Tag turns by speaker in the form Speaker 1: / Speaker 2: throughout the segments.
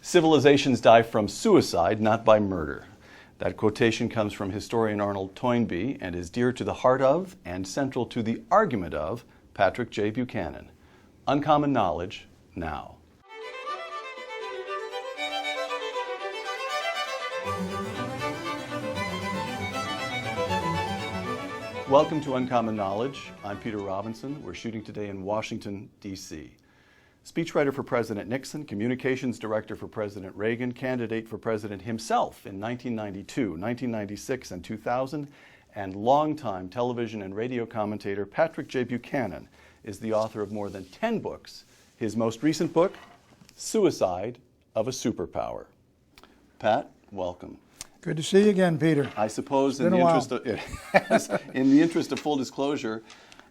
Speaker 1: Civilizations die from suicide, not by murder. That quotation comes from historian Arnold Toynbee and is dear to the heart of and central to the argument of Patrick J. Buchanan. Uncommon Knowledge, now. Welcome to Uncommon Knowledge. I'm Peter Robinson. We're shooting today in Washington, D.C. Speechwriter for President Nixon, communications director for President Reagan, candidate for president himself in 1992, 1996, and 2000, and longtime television and radio commentator Patrick J. Buchanan is the author of more than 10 books. His most recent book, Suicide of a Superpower. Pat, welcome.
Speaker 2: Good to see you again, Peter.
Speaker 1: I suppose in the interest of full disclosure,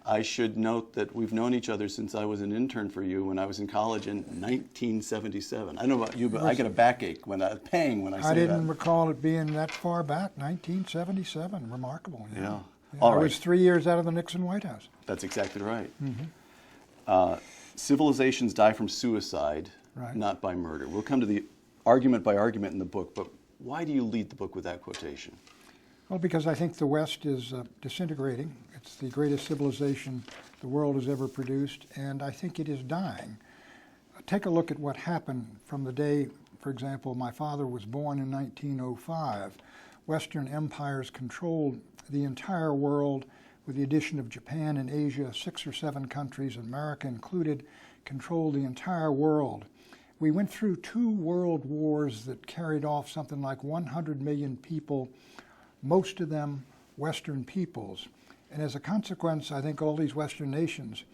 Speaker 1: I should note that we've known each other since I was an intern for you when I was in college in 1977. I don't know about you, but I get a backache when I say that.
Speaker 2: I didn't recall it being that far back, 1977. Remarkable.
Speaker 1: Yeah.
Speaker 2: All right. I was 3 years out of the Nixon White House.
Speaker 1: That's exactly right.
Speaker 2: Mm-hmm.
Speaker 1: Civilizations die from suicide,
Speaker 2: right,
Speaker 1: not by murder. We'll come to the argument by argument in the book, but why do you lead the book with that quotation?
Speaker 2: Well, because I think the West is disintegrating. It's the greatest civilization the world has ever produced, and I think it is dying. Take a look at what happened from the day, for example, my father was born in 1905. Western empires controlled the entire world, with the addition of Japan and Asia, 6 or 7 countries, America included, controlled the entire world. We went through 2 world wars that carried off something like 100 million people, most of them Western peoples. And as a consequence, I think all these Western nations,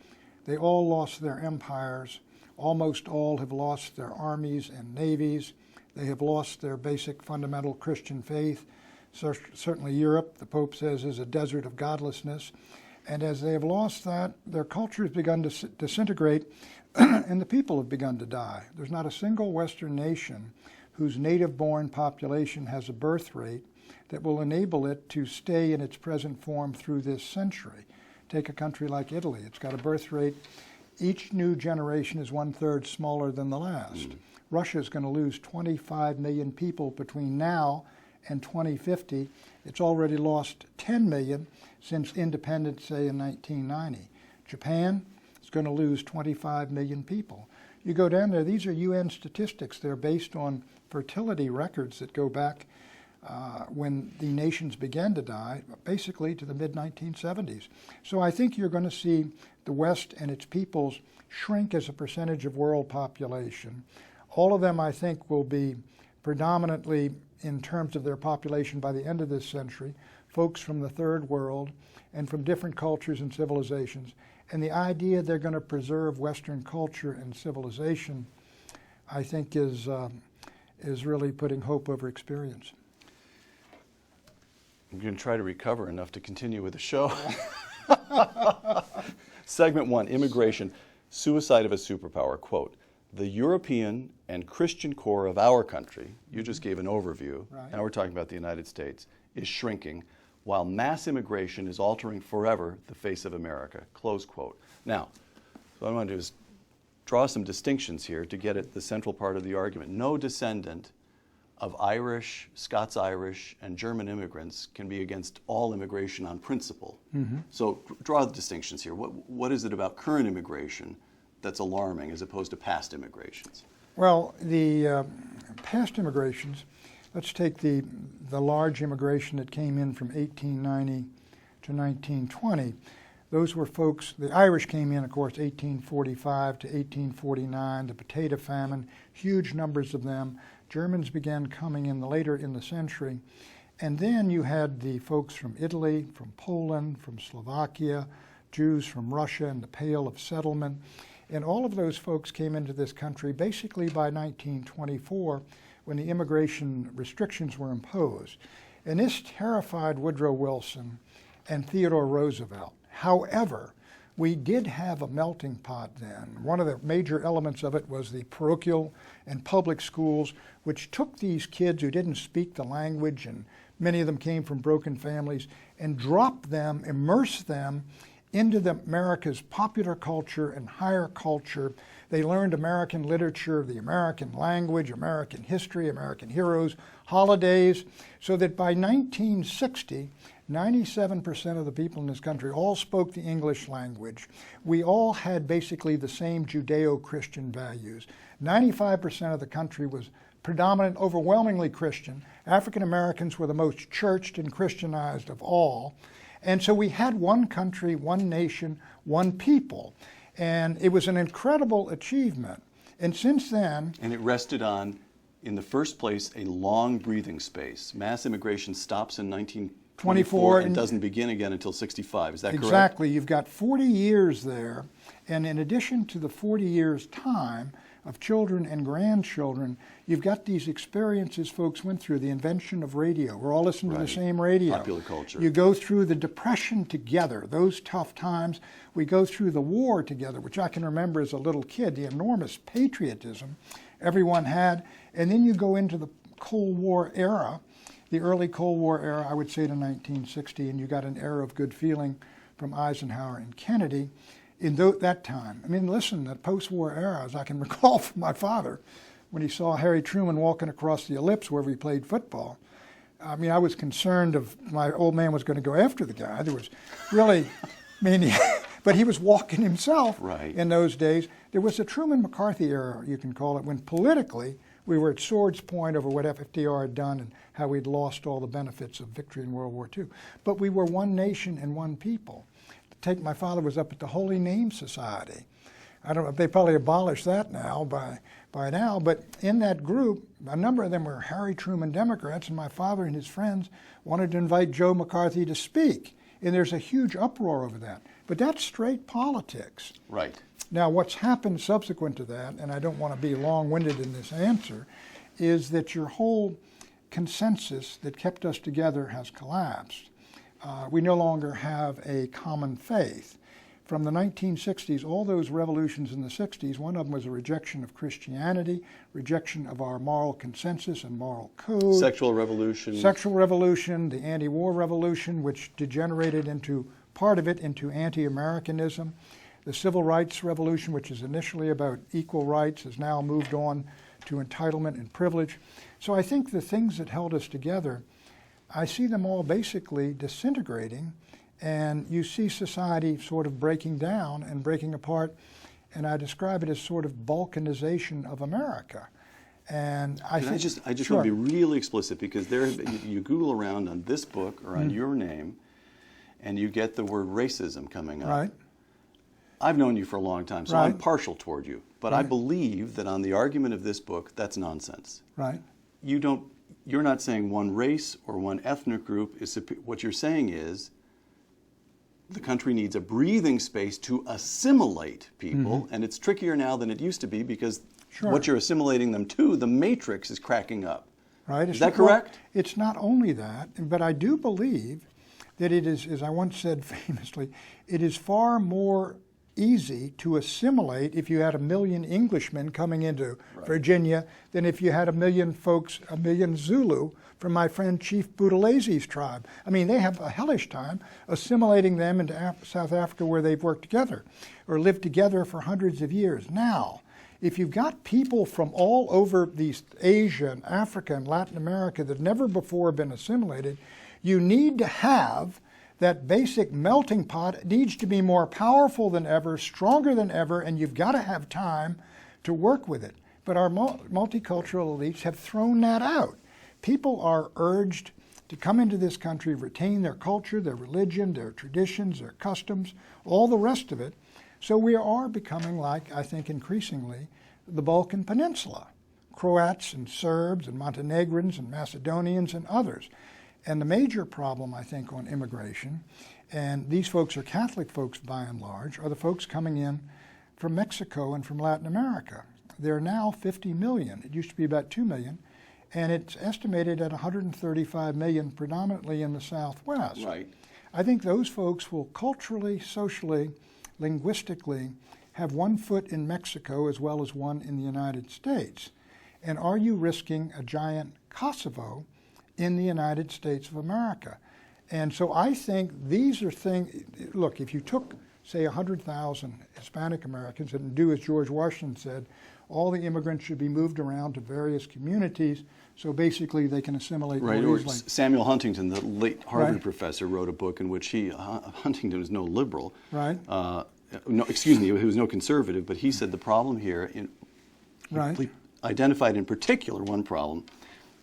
Speaker 2: they all lost their empires. Almost all have lost their armies and navies. They have lost their basic fundamental Christian faith. Certainly Europe, the Pope says, is a desert of godlessness. And as they have lost that, their culture has begun to disintegrate, and the people have begun to die. There's not a single Western nation whose native-born population has a birth rate that will enable it to stay in its present form through this century. Take a country like Italy. It's got a birth rate. Each new generation is 1/3 smaller than the last. Russia is going to lose 25 million people between now and 2050. It's already lost 10 million since independence, say, in 1990. Japan is going to lose 25 million people. You go down there, these are UN statistics. They're based on fertility records that go back when the nations began to die, basically to the mid-1970s. So I think you're going to see the West and its peoples shrink as a percentage of world population. All of them, I think, will be predominantly, in terms of their population by the end of this century, folks from the third world and from different cultures and civilizations. And the idea they're going to preserve Western culture and civilization, I think, is really putting hope over experience.
Speaker 1: I'm going to try to recover enough to continue with the show. Segment 1, Immigration, Suicide of a Superpower. Quote, the European and Christian core of our country, you just gave an overview,
Speaker 2: right,
Speaker 1: now we're talking about the United States, is shrinking, while mass immigration is altering forever the face of America. Close quote. Now, what I want to do is draw some distinctions here to get at the central part of the argument. No descendant of Irish, Scots-Irish, and German immigrants can be against all immigration on principle. Mm-hmm. So draw the distinctions here. What is it about current immigration that's alarming as opposed to past immigrations?
Speaker 2: Well, the past immigrations, let's take the large immigration that came in from 1890 to 1920. Those were folks, the Irish came in, of course, 1845 to 1849, the potato famine, huge numbers of them. Germans began coming in later in the century. And then you had the folks from Italy, from Poland, from Slovakia, Jews from Russia and the Pale of Settlement. And all of those folks came into this country basically by 1924 when the immigration restrictions were imposed. And this terrified Woodrow Wilson and Theodore Roosevelt. However, we did have a melting pot then. One of the major elements of it was the parochial and public schools, which took these kids who didn't speak the language, and many of them came from broken families, and dropped them, immersed them into America's popular culture and higher culture. They learned American literature, the American language, American history, American heroes, holidays, so that by 1960, 97% of the people in this country all spoke the English language. We all had basically the same Judeo-Christian values. 95% of the country was predominant, overwhelmingly Christian. African Americans were the most churched and Christianized of all. And so we had one country, one nation, one people. And it was an incredible achievement. And since then...
Speaker 1: And it rested on, in the first place, a long breathing space. Mass immigration stops in 1924 and doesn't begin again until 65. Is that correct?
Speaker 2: Exactly. You've got 40 years there. And in addition to the 40 years' time of children and grandchildren, you've got these experiences folks went through, the invention of radio. We're all listening to the same radio.
Speaker 1: Popular culture.
Speaker 2: You go through the Depression together, those tough times. We go through the war together, which I can remember as a little kid, the enormous patriotism everyone had. And then you go into the Cold War era, the early Cold War era, I would say to 1960, and you got an era of good feeling from Eisenhower and Kennedy. In that time, I mean, listen, the post-war era, as I can recall from my father, when he saw Harry Truman walking across the ellipse wherever he played football, I mean, I was concerned of my old man was going to go after the guy. There was really, but he was walking himself in those days. There was a Truman-McCarthy era, you can call it, when politically we were at sword's point over what FDR had done and how we'd lost all the benefits of victory in World War II. But we were one nation and one people. My father was up at the Holy Name Society. I don't know, they probably abolished that now by now, but in that group, a number of them were Harry Truman Democrats, and my father and his friends wanted to invite Joe McCarthy to speak. And there's a huge uproar over that. But that's straight politics.
Speaker 1: Right.
Speaker 2: Now, what's happened subsequent to that, and I don't want to be long-winded in this answer, is that your whole consensus that kept us together has collapsed. We no longer have a common faith. From the 1960s, all those revolutions in the 60s, one of them was a rejection of Christianity, rejection of our moral consensus and moral code.
Speaker 1: Sexual revolution.
Speaker 2: Sexual revolution, the anti-war revolution, which degenerated into, part of it, into anti-Americanism. The civil rights revolution, which is initially about equal rights, has now moved on to entitlement and privilege. So I think the things that held us together, I see them all basically disintegrating, and you see society sort of breaking down and breaking apart, and I describe it as sort of balkanization of America. And I just
Speaker 1: want to be really explicit, because you Google around on this book or on your name, and you get the word racism coming up.
Speaker 2: Right.
Speaker 1: I've known you for a long time, so I'm partial toward you, but I believe that on the argument of this book, that's nonsense.
Speaker 2: Right.
Speaker 1: You're not saying one race or one ethnic group is, what you're saying is the country needs a breathing space to assimilate people, and it's trickier now than it used to be, because what you're assimilating them to, the matrix is cracking up.
Speaker 2: Right.
Speaker 1: Is that correct?
Speaker 2: It's not only that, but I do believe that it is, as I once said famously, it is far more easy to assimilate if you had 1 million Englishmen coming into Virginia than if you had 1 million folks, 1 million Zulu from my friend Chief Butalese's tribe. I mean, they have a hellish time assimilating them into South Africa, where they've worked together or lived together for hundreds of years. Now, if you've got people from all over Asia and Africa and Latin America that never before been assimilated, you need to have that basic melting pot. Needs to be more powerful than ever, stronger than ever, and you've got to have time to work with it. But our multicultural elites have thrown that out. People are urged to come into this country, retain their culture, their religion, their traditions, their customs, all the rest of it. So we are becoming like, I think increasingly, the Balkan Peninsula. Croats and Serbs and Montenegrins and Macedonians and others. And the major problem, I think, on immigration, and these folks are Catholic folks by and large, are the folks coming in from Mexico and from Latin America. There are now 50 million. It used to be about 2 million, and it's estimated at 135 million, predominantly in the Southwest.
Speaker 1: Right.
Speaker 2: I think those folks will culturally, socially, linguistically have one foot in Mexico as well as one in the United States. And are you risking a giant Kosovo in the United States of America? And so I think these are things, look, if you took say 100,000 Hispanic Americans and do as George Washington said, all the immigrants should be moved around to various communities so basically they can assimilate more
Speaker 1: Or
Speaker 2: easily.
Speaker 1: Samuel Huntington, the late Harvard
Speaker 2: Right.
Speaker 1: professor, wrote a book in which Huntington was no liberal.
Speaker 2: Right.
Speaker 1: No, excuse me, he was no conservative, but he said the problem here,
Speaker 2: Right.
Speaker 1: he identified in particular one problem.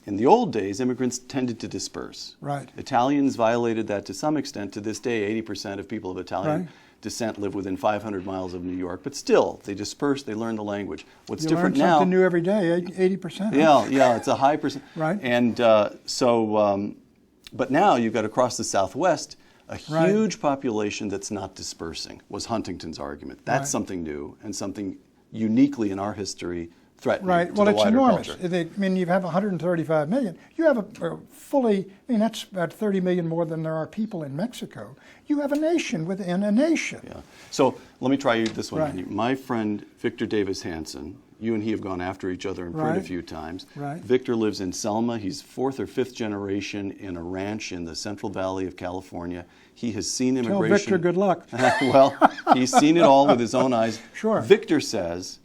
Speaker 1: In the old days, immigrants tended to disperse.
Speaker 2: Right.
Speaker 1: Italians violated that to some extent. To this day, 80% of people of Italian
Speaker 2: Right.
Speaker 1: descent live within 500 miles of New York, but still, they disperse, they learn the language. What's
Speaker 2: You
Speaker 1: different
Speaker 2: learn
Speaker 1: now...
Speaker 2: something new every day, 80%.
Speaker 1: Yeah, it's a high percent.
Speaker 2: Right.
Speaker 1: And but now you've got across the Southwest a
Speaker 2: Right.
Speaker 1: huge population that's not dispersing, was Huntington's argument. That's
Speaker 2: Right.
Speaker 1: something new and something uniquely in our history threatening
Speaker 2: Right.
Speaker 1: to
Speaker 2: Well,
Speaker 1: the
Speaker 2: it's
Speaker 1: wider
Speaker 2: enormous.
Speaker 1: culture.
Speaker 2: I mean, you have 135 million. You have a fully, I mean, that's about 30 million more than there are people in Mexico. You have a nation within a nation.
Speaker 1: Yeah. So let me try this one
Speaker 2: Right.
Speaker 1: on you. My friend Victor Davis Hanson, you and he have gone after each other in print a
Speaker 2: Right.
Speaker 1: few times.
Speaker 2: Right.
Speaker 1: Victor lives in Selma. He's 4th or 5th generation in a ranch in the Central Valley of California. He has seen
Speaker 2: Tell
Speaker 1: immigration.
Speaker 2: Victor good luck.
Speaker 1: Well, he's seen it all with his own eyes.
Speaker 2: Sure.
Speaker 1: Victor says,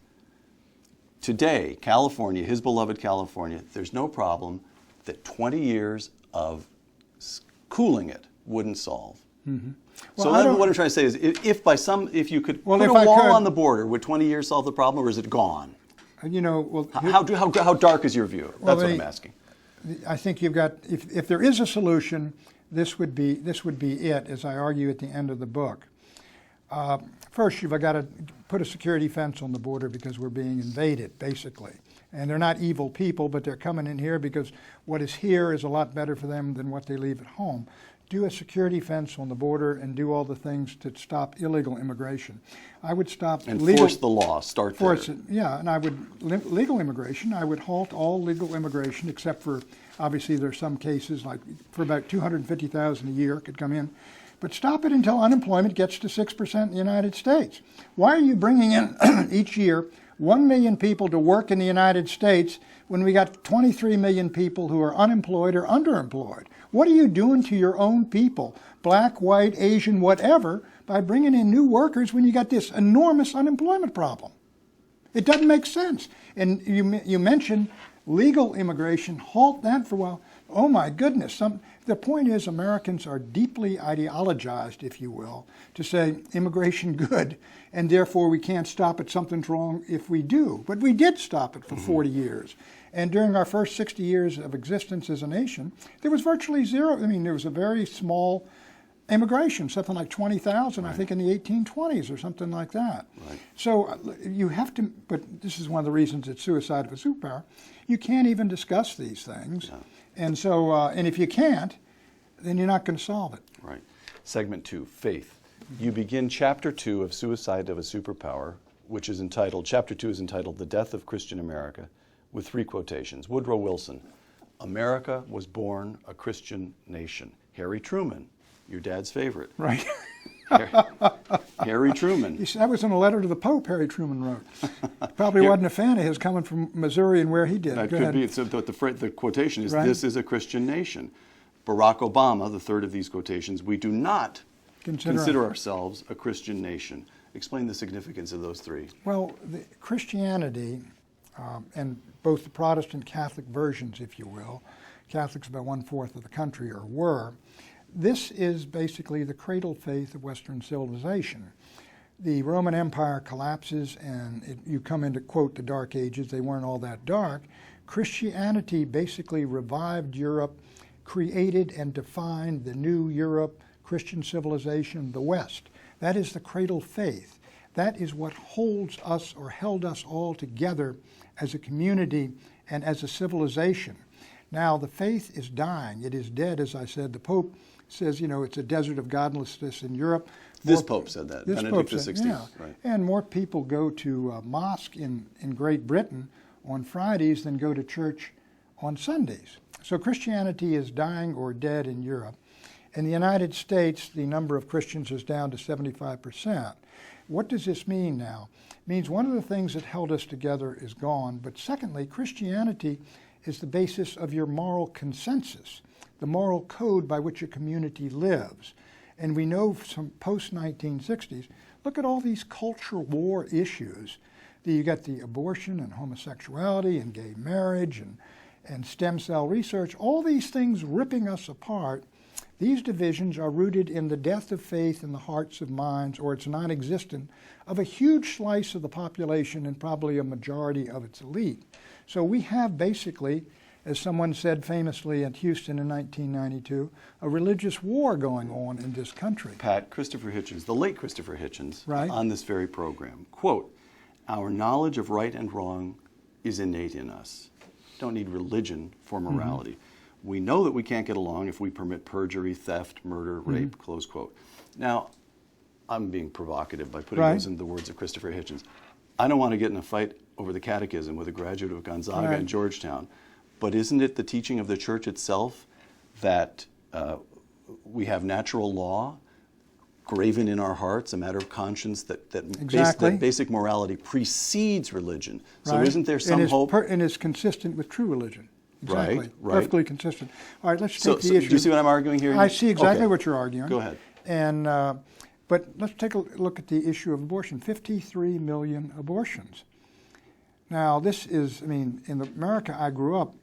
Speaker 1: today, California, his beloved California, there's no problem that 20 years of cooling it wouldn't solve.
Speaker 2: Mm-hmm.
Speaker 1: So
Speaker 2: Well,
Speaker 1: what I'm trying to say is, if you could
Speaker 2: Well,
Speaker 1: put
Speaker 2: if
Speaker 1: a
Speaker 2: I
Speaker 1: wall
Speaker 2: could-
Speaker 1: on the border, would 20 years solve the problem, or is it gone?
Speaker 2: You know, well,
Speaker 1: How dark is your view?
Speaker 2: Well,
Speaker 1: That's what I'm asking.
Speaker 2: I think you've got, if there is a solution, this would be it, as I argue at the end of the book. First, you've got to put a security fence on the border because we're being invaded, basically. And they're not evil people, but they're coming in here because what is here is a lot better for them than what they leave at home. Do a security fence on the border and do all the things to stop illegal immigration. I would stop
Speaker 1: Enforce the law. Start there.
Speaker 2: Force it, yeah, and I would legal immigration. I would halt all legal immigration, except for obviously there's some cases like for about 250,000 a year could come in, but stop it until unemployment gets to 6% in the United States. Why are you bringing in each year 1 million people to work in the United States when we got 23 million people who are unemployed or underemployed? What are you doing to your own people, black, white, Asian, whatever, by bringing in new workers when you got this enormous unemployment problem? It doesn't make sense. And you mentioned legal immigration. Halt that for a while. Oh my goodness. The point is Americans are deeply ideologized, if you will, to say immigration good, and therefore we can't stop it. Something's wrong if we do. But we did stop it for 40 years. And during our first 60 years of existence as a nation, there was virtually zero. I mean, there was a very small immigration, something like 20,000,
Speaker 1: Right.
Speaker 2: I think, in the 1820s or something like that.
Speaker 1: Right.
Speaker 2: So you have to, but this is one of the reasons it's suicide of a superpower. You can't even discuss these things.
Speaker 1: Yeah.
Speaker 2: And so, and if you can't, then you're not going to solve it.
Speaker 1: Right. Segment 2, faith. You begin Chapter 2 of Suicide of a Superpower, which is entitled, Chapter 2 is entitled The Death of Christian America, with 3 quotations. Woodrow Wilson, America was born a Christian nation. Harry Truman, your dad's favorite.
Speaker 2: Right.
Speaker 1: Harry Truman.
Speaker 2: That was in a letter to the Pope Harry Truman wrote. Probably wasn't a fan of his coming from Missouri and where he did.
Speaker 1: That
Speaker 2: Go
Speaker 1: could
Speaker 2: ahead.
Speaker 1: be. So the quotation is,
Speaker 2: Right.
Speaker 1: this is a Christian nation. Barack Obama, the third of these quotations, we do not consider ourselves a Christian nation. Explain the significance of those 3.
Speaker 2: Well, Christianity, and both the Protestant Catholic versions, if you will, Catholics about 1/4 of the country or were, this is basically the cradle faith of Western civilization. The Roman Empire collapses and you come into, quote, the Dark Ages. They weren't all that dark. Christianity basically revived Europe, created and defined the new Europe, Christian civilization, the West. That is the cradle faith. That is what holds us or held us all together as a community and as a civilization. Now, the faith is dying. It is dead, as I said. The Pope says, it's a desert of godlessness in Europe.
Speaker 1: This Pope said that,
Speaker 2: This
Speaker 1: Benedict
Speaker 2: Pope
Speaker 1: XVI.
Speaker 2: said, yeah.
Speaker 1: Right.
Speaker 2: And more people go to mosque in Great Britain on Fridays than go to church on Sundays. So Christianity is dying or dead in Europe. In the United States, the number of Christians is down to 75%. What does this mean now? It means one of the things that held us together is gone, but secondly, Christianity is the basis of your moral consensus, the moral code by which a community lives. And we know from post-1960s, Look at all these culture war issues. You got the abortion and homosexuality and gay marriage and stem cell research, all these things ripping us apart. These divisions are rooted in the death of faith in the hearts of minds, or its non-existent, of a huge slice of the population and probably a majority of its elite. So we have basically, as someone said famously at Houston in 1992, a religious war going on in this country.
Speaker 1: Pat, Christopher Hitchens, the late Christopher Hitchens,
Speaker 2: right,
Speaker 1: on this very program, quote, "Our knowledge of right and wrong is innate in us. Don't need religion for morality. We know that we can't get along if we permit perjury, theft, murder, rape," close quote. Now, I'm being provocative by putting those in the words of Christopher Hitchens. I don't want to get in a fight over the catechism with a graduate of Gonzaga and Georgetown, but isn't it the teaching of the church itself that we have natural law graven in our hearts, a matter of conscience, that basic morality precedes religion? So isn't there some hope?
Speaker 2: And is consistent with true religion. Exactly. Right. Perfectly consistent. All right, let's take the issue.
Speaker 1: Do you see what I'm arguing here?
Speaker 2: I see exactly what you're arguing.
Speaker 1: Go ahead.
Speaker 2: And but let's take a look at the issue of abortion. 53 million abortions. Now, this is, I mean, in America I grew up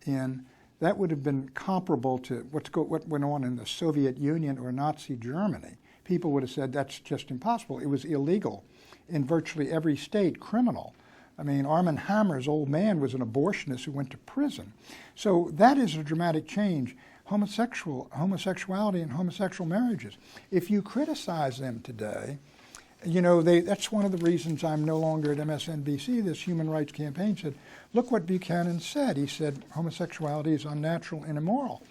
Speaker 2: in, that would have been comparable to what went on in the Soviet Union or Nazi Germany. People would have said that's just impossible. It was illegal in virtually every state, criminal. I mean, Armand Hammer's old man was an abortionist who went to prison. So that is a dramatic change. Homosexuality and homosexual marriages. If you criticize them today, you know, that's one of the reasons I'm no longer at MSNBC. This Human Rights Campaign said, look what Buchanan said. He said homosexuality is unnatural and immoral.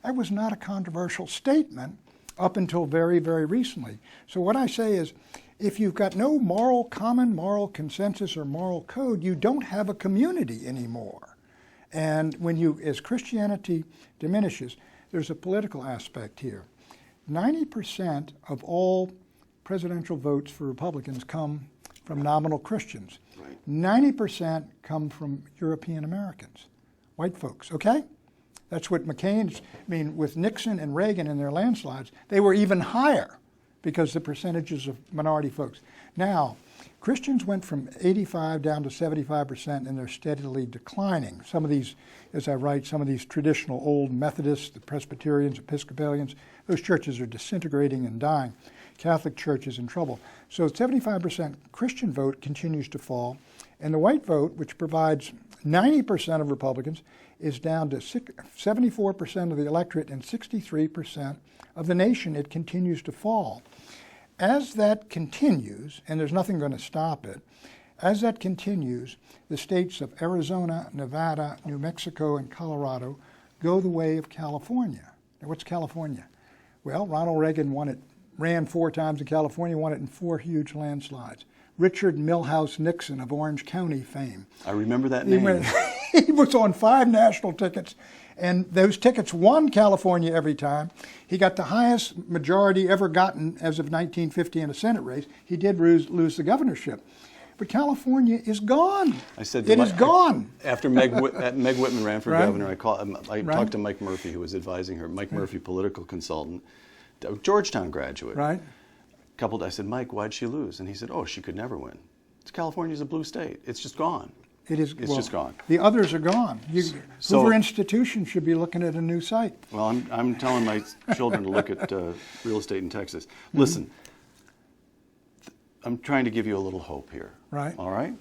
Speaker 2: That was not a controversial statement up until very, very recently. So what I say is, if you've got no common moral consensus or moral code, you don't have a community anymore. And as Christianity diminishes, there's a political aspect here. 90% of all presidential votes for Republicans come from nominal Christians.
Speaker 1: Right.
Speaker 2: 90% come from European Americans, white folks, okay? That's what with Nixon and Reagan in their landslides, they were even higher because the percentages of minority folks. Now, Christians went from 85 down to 75%, and they're steadily declining. Some of these, as I write, some of these traditional old Methodists, the Presbyterians, Episcopalians, those churches are disintegrating and dying. Catholic Church is in trouble. So 75% Christian vote continues to fall, and the white vote, which provides 90% of Republicans, is down to 74% of the electorate and 63% of the nation. It continues to fall. As that continues, and there's nothing going to stop it, as that continues, the states of Arizona, Nevada, New Mexico, and Colorado go the way of California. Now, what's California? Well, Ronald Reagan ran 4 times in California, won it in 4 huge landslides. Richard Milhouse Nixon of Orange County fame.
Speaker 1: I remember that name.
Speaker 2: He was on 5 national tickets, and those tickets won California every time. He got the highest majority ever gotten as of 1950 in a Senate race. He did lose the governorship. But California is gone. It is gone.
Speaker 1: After Meg Whitman ran for governor, I talked to Mike Murphy, who was advising her. Mike Murphy, political consultant, Georgetown graduate.
Speaker 2: Right.
Speaker 1: I said, Mike, why'd she lose? And he said, she could never win. California's a blue state. It's just gone. It's just gone.
Speaker 2: The others are gone. Hoover Institution should be looking at a new site.
Speaker 1: Well, I'm telling my children to look at real estate in Texas. Listen, I'm trying to give you a little hope here.
Speaker 2: Right.
Speaker 1: All right?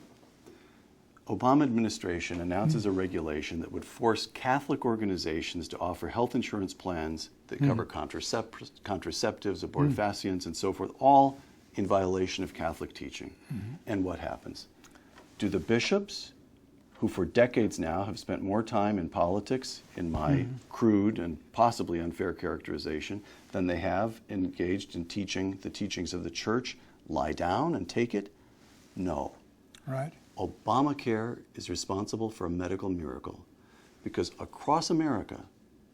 Speaker 1: Obama administration announces a regulation that would force Catholic organizations to offer health insurance plans that cover contraceptives, abortifacients, and so forth, all in violation of Catholic teaching. And what happens? Do the bishops, who for decades now have spent more time in politics, in my crude and possibly unfair characterization, than they have engaged in teaching the teachings of the church, lie down and take it? No.
Speaker 2: Right.
Speaker 1: Obamacare is responsible for a medical miracle because across America,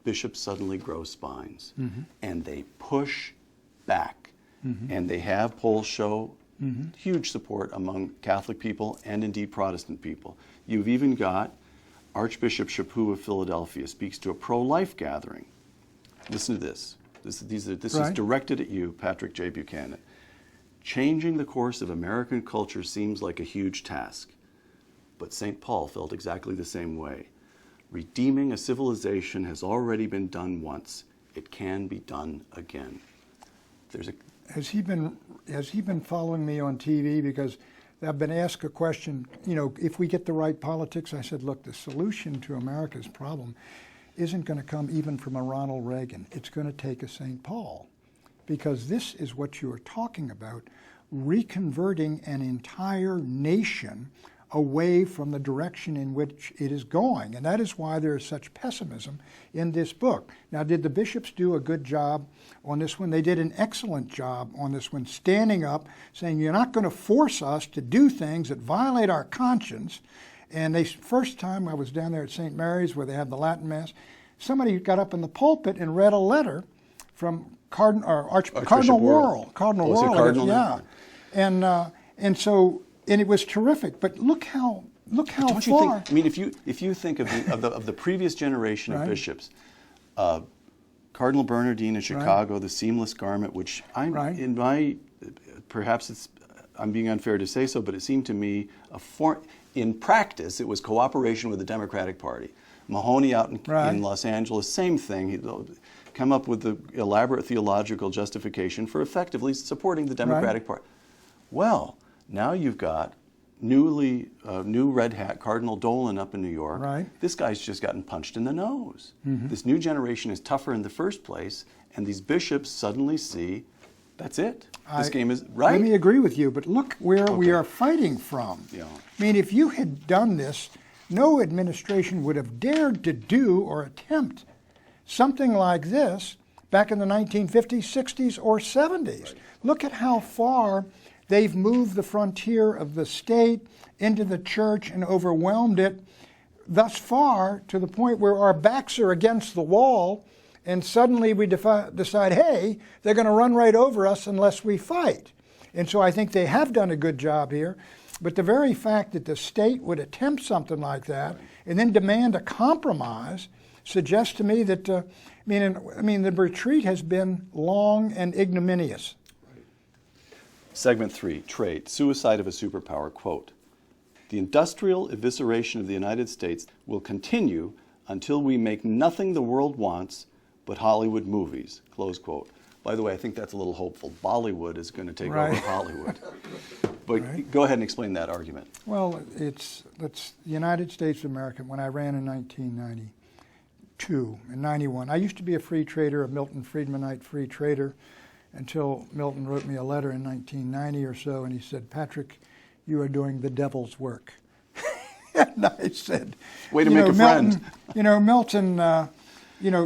Speaker 1: bishops suddenly grow spines and they push back. And they have, polls show, huge support among Catholic people and indeed Protestant people. You've even got Archbishop Chaput of Philadelphia speaks to a pro-life gathering. Listen to this. This is directed at you, Patrick J. Buchanan. Changing the course of American culture seems like a huge task, but St. Paul felt exactly the same way. Redeeming a civilization has already been done once. It can be done again.
Speaker 2: Has he been following me on TV? Because I've been asked a question, if we get the right politics, I said, look, the solution to America's problem isn't going to come even from a Ronald Reagan. It's going to take a St. Paul. Because this is what you are talking about, reconverting an entire nation away from the direction in which it is going. And that is why there is such pessimism in this book. Now, did the bishops do a good job on this one? They did an excellent job on this one, standing up, saying, you're not going to force us to do things that violate our conscience. And first time I was down there at St. Mary's where they had the Latin Mass, somebody got up in the pulpit and read a letter from Cardinal Worrell. Cardinal Worrell, yeah. And so it was terrific. But look how
Speaker 1: don't you
Speaker 2: far.
Speaker 1: think, I mean, if you think of the previous generation of bishops, Cardinal Bernardine in Chicago, the seamless garment, which perhaps I'm being unfair to say so, but it seemed to me in practice it was cooperation with the Democratic Party. Mahoney out in Los Angeles, same thing. He come up with the elaborate theological justification for effectively supporting the Democratic Party. Well, now you've got new red hat Cardinal Dolan up in New York. This guy's just gotten punched in the nose. This new generation is tougher in the first place, and these bishops suddenly see that's it. This game is right.
Speaker 2: Let me agree with you, but look where we are fighting from.
Speaker 1: Yeah.
Speaker 2: I mean, if you had done this, no administration would have dared to do or attempt something like this back in the 1950s, 60s, or 70s. Look at how far they've moved the frontier of the state into the church and overwhelmed it thus far to the point where our backs are against the wall and suddenly we decide, hey, they're going to run right over us unless we fight. And so I think they have done a good job here. But the very fact that the state would attempt something like that and then demand a compromise suggests to me that, the retreat has been long and ignominious.
Speaker 1: Segment 3, Trade, Suicide of a Superpower, quote, "The industrial evisceration of the United States will continue until we make nothing the world wants but Hollywood movies," close quote. By the way, I think that's a little hopeful. Bollywood is going to take over Hollywood. But go ahead and explain that argument.
Speaker 2: Well, it's the United States of America. When I ran in 1992 and 91, I used to be a free trader, a Milton Friedmanite free trader, until Milton wrote me a letter in 1990 or so, and he said, "Patrick, you are doing the devil's work." And I said,
Speaker 1: "Way to make a friend."
Speaker 2: Milton,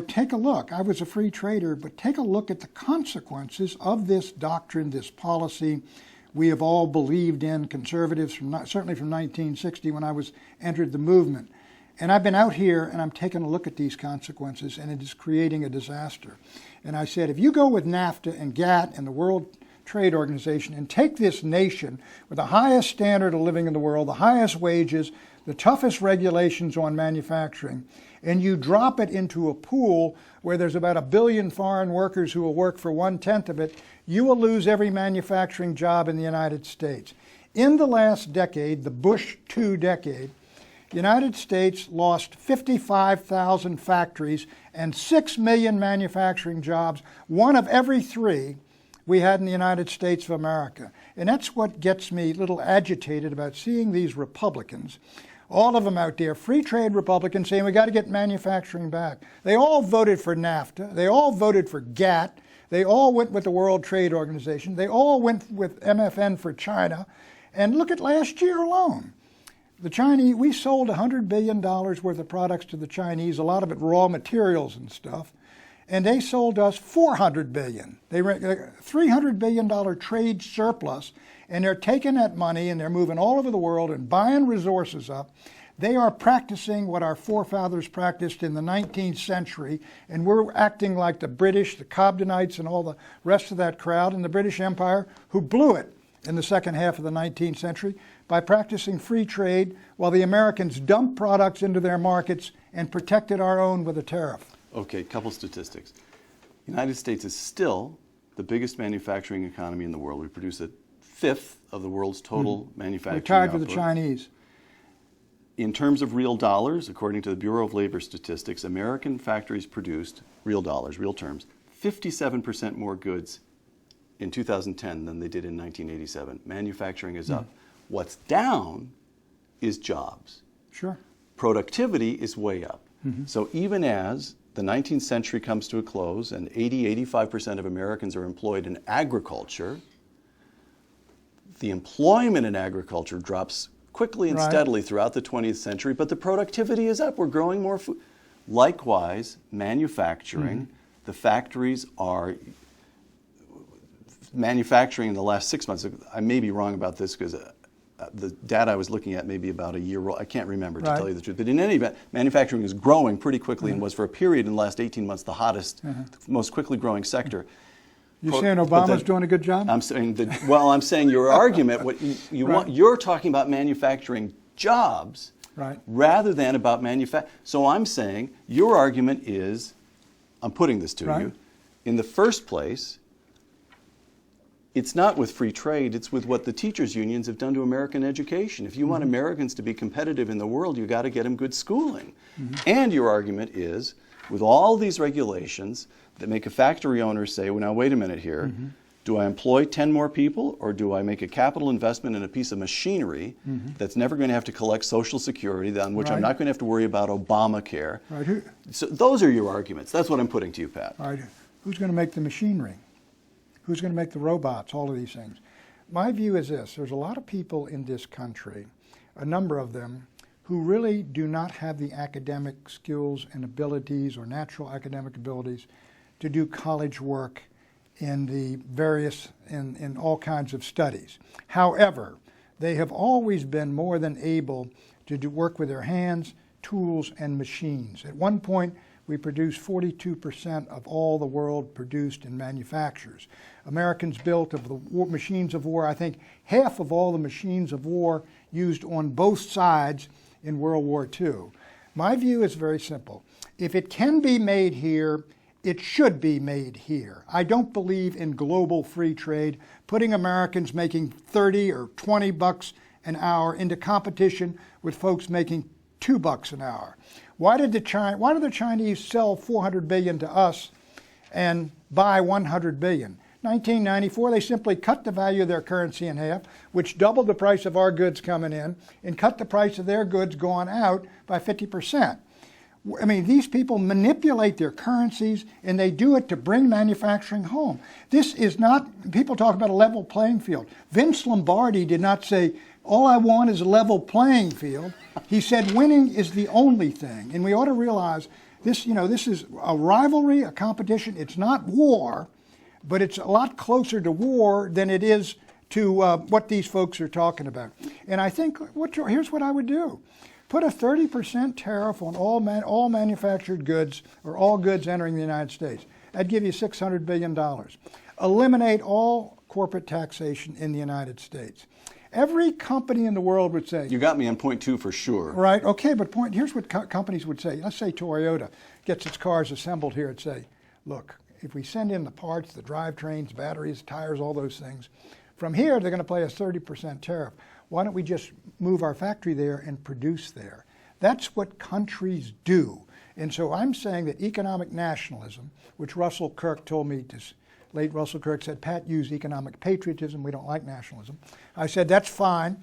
Speaker 2: take a look. I was a free trader, but take a look at the consequences of this doctrine, this policy we have all believed in, conservatives, certainly from 1960 when I entered the movement. And I've been out here and I'm taking a look at these consequences, and it is creating a disaster. And I said, if you go with NAFTA and GATT and the World Trade Organization and take this nation with the highest standard of living in the world, the highest wages, the toughest regulations on manufacturing, and you drop it into a pool where there's about 1 billion foreign workers who will work for 1/10 of it, you will lose every manufacturing job in the United States. In the last decade, the Bush II decade, the United States lost 55,000 factories and 6 million manufacturing jobs, one of every 3 we had in the United States of America. And that's what gets me a little agitated about seeing these Republicans, all of them out there, free trade Republicans, saying we got to get manufacturing back. They all voted for NAFTA. They all voted for GATT. They all went with the World Trade Organization. They all went with MFN for China. And look at last year alone. The Chinese, we sold $100 billion worth of products to the Chinese, a lot of it raw materials and stuff, and they sold us $400 billion. They were $300 billion trade surplus, and they're taking that money and they're moving all over the world and buying resources up. They are practicing what our forefathers practiced in the 19th century, and we're acting like the British, the Cobdenites, and all the rest of that crowd in the British Empire who blew it in the second half of the 19th century by practicing free trade while the Americans dumped products into their markets and protected our own with a tariff.
Speaker 1: Okay, couple statistics. The United States is still the biggest manufacturing economy in the world. We produce fifth of the world's total manufacturing
Speaker 2: We're tied with
Speaker 1: output.
Speaker 2: the Chinese.
Speaker 1: In terms of real dollars, according to the Bureau of Labor Statistics, American factories produced, real dollars, real terms, 57% more goods in 2010 than they did in 1987. Manufacturing is up. What's down is jobs.
Speaker 2: Sure.
Speaker 1: Productivity is way up. So even as the 19th century comes to a close and 85% of Americans are employed in agriculture, the employment in agriculture drops quickly and steadily throughout the 20th century, but the productivity is up. We're growing more food. Likewise, manufacturing, the factories are manufacturing in the last 6 months. I may be wrong about this because the data I was looking at may be about a year old. I can't remember, to tell you the truth. But in any event, manufacturing is growing pretty quickly and was for a period in the last 18 months the hottest, most quickly growing sector.
Speaker 2: You're saying Obama's doing a good job?
Speaker 1: I'm saying that, well, I'm saying your argument, what you want, you're talking about manufacturing jobs rather than about manufacturing. So I'm saying your argument is, I'm putting this to you, in the first place, it's not with free trade, it's with what the teachers' unions have done to American education. If you want Americans to be competitive in the world, you got to get them good schooling. And your argument is, with all these regulations that make a factory owner say, well, now wait a minute here, do I employ 10 more people, or do I make a capital investment in a piece of machinery that's never going to have to collect Social Security, on which I'm not going to have to worry about Obamacare? So those are your arguments. That's what I'm putting to you, Pat.
Speaker 2: Who's going to make the machinery? Who's going to make the robots, all of these things? My view is this. There's a lot of people in this country, a number of them, who really do not have the academic skills and abilities or natural academic abilities to do college work in the various, in all kinds of studies. However, they have always been more than able to do work with their hands, tools, and machines. At one point, we produced 42% of all the world produced in manufactures. Americans built of the machines of war, I think half of all the machines of war used on both sides in World War II. My view is very simple. If it can be made here, it should be made here. I don't believe in global free trade, putting Americans making 30 or 20 bucks an hour into competition with folks making $2 an hour. Why did the Chinese sell $400 billion to us and buy $100 billion? 1994, they simply cut the value of their currency in half, which doubled the price of our goods coming in, and cut the price of their goods going out by 50%. I mean, these people manipulate their currencies, and they do it to bring manufacturing home. This is not, people talk about a level playing field. Vince Lombardi did not say, all I want is a level playing field. He said winning is the only thing. And we ought to realize this, this is a rivalry, a competition. It's not war, but it's a lot closer to war than it is to what these folks are talking about. And I think, here's what I would do. Put a 30% tariff on all manufactured goods, or all goods entering the United States. That'd give you $600 billion. Eliminate all corporate taxation in the United States. Every company in the world would say...
Speaker 1: You got me on point 2 for sure.
Speaker 2: Right, okay, but here's what companies would say. Let's say Toyota gets its cars assembled here and say, look, if we send in the parts, the drivetrains, batteries, tires, all those things, from here they're going to pay a 30% tariff. Why don't we just move our factory there and produce there? That's what countries do. And so I'm saying that economic nationalism, which Russell Kirk told me to... Late Russell Kirk said, Pat, use economic patriotism. We don't like nationalism. I said, that's fine.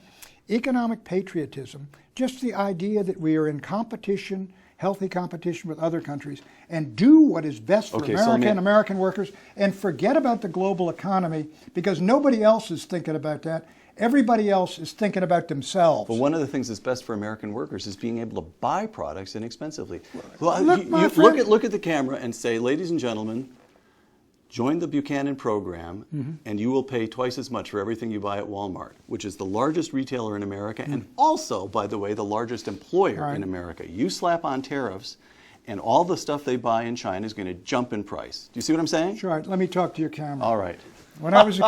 Speaker 2: Economic patriotism, just the idea that we are in competition, healthy competition with other countries, and do what is best for America and American workers, and forget about the global economy, because nobody else is thinking about that. Everybody else is thinking about themselves.
Speaker 1: But one of the things that's best for American workers is being able to buy products inexpensively. Well, look at the camera and say, ladies and gentlemen, join the Buchanan program, and you will pay twice as much for everything you buy at Walmart, which is the largest retailer in America, and also, by the way, the largest employer in America. You slap on tariffs, and all the stuff they buy in China is going to jump in price. Do you see what I'm saying?
Speaker 2: Sure. Let me talk to your camera.
Speaker 1: All right.
Speaker 2: When I was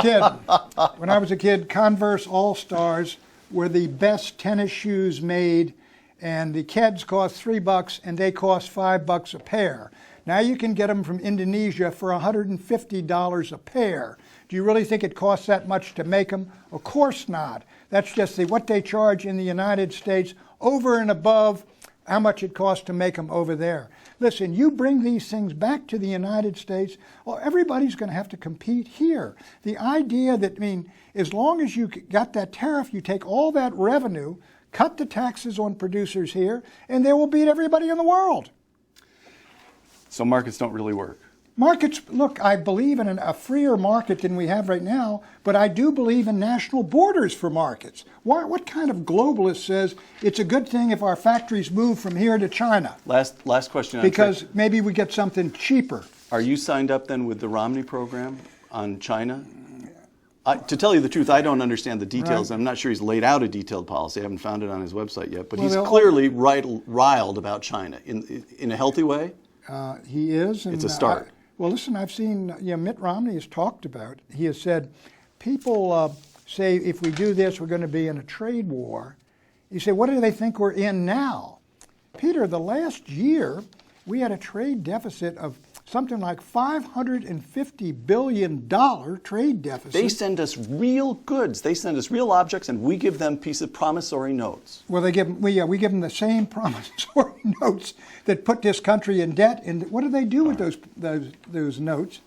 Speaker 2: a kid, Converse All-Stars were the best tennis shoes made, and the Keds cost $3, and they cost $5 a pair. Now you can get them from Indonesia for $150 a pair. Do you really think it costs that much to make them? Of course not. That's just what they charge in the United States over and above how much it costs to make them over there. Listen, you bring these things back to the United States, well, everybody's going to have to compete here. The idea that, as long as you got that tariff, you take all that revenue, cut the taxes on producers here, and they will beat everybody in the world.
Speaker 1: So markets don't really work.
Speaker 2: Markets, look, I believe in a freer market than we have right now, but I do believe in national borders for markets. What kind of globalist says it's a good thing if our factories move from here to China?
Speaker 1: Last question.
Speaker 2: Because maybe we get something cheaper.
Speaker 1: Are you signed up then with the Romney program on China? To tell you the truth, I don't understand the details. Right. I'm not sure he's laid out a detailed policy. I haven't found it on his website yet, but he's clearly riled about China in a healthy way.
Speaker 2: He is. And
Speaker 1: it's a start.
Speaker 2: Well, listen, I've seen, Mitt Romney has talked about, he has said, people say if we do this, we're going to be in a trade war. You say, what do they think we're in now? Peter, the last year, we had a trade deficit of something like $550 billion trade deficit.
Speaker 1: They send us real goods. They send us real objects, and we give them promissory notes.
Speaker 2: Well, we give them the same promissory notes that put this country in debt. And what do they do with those notes?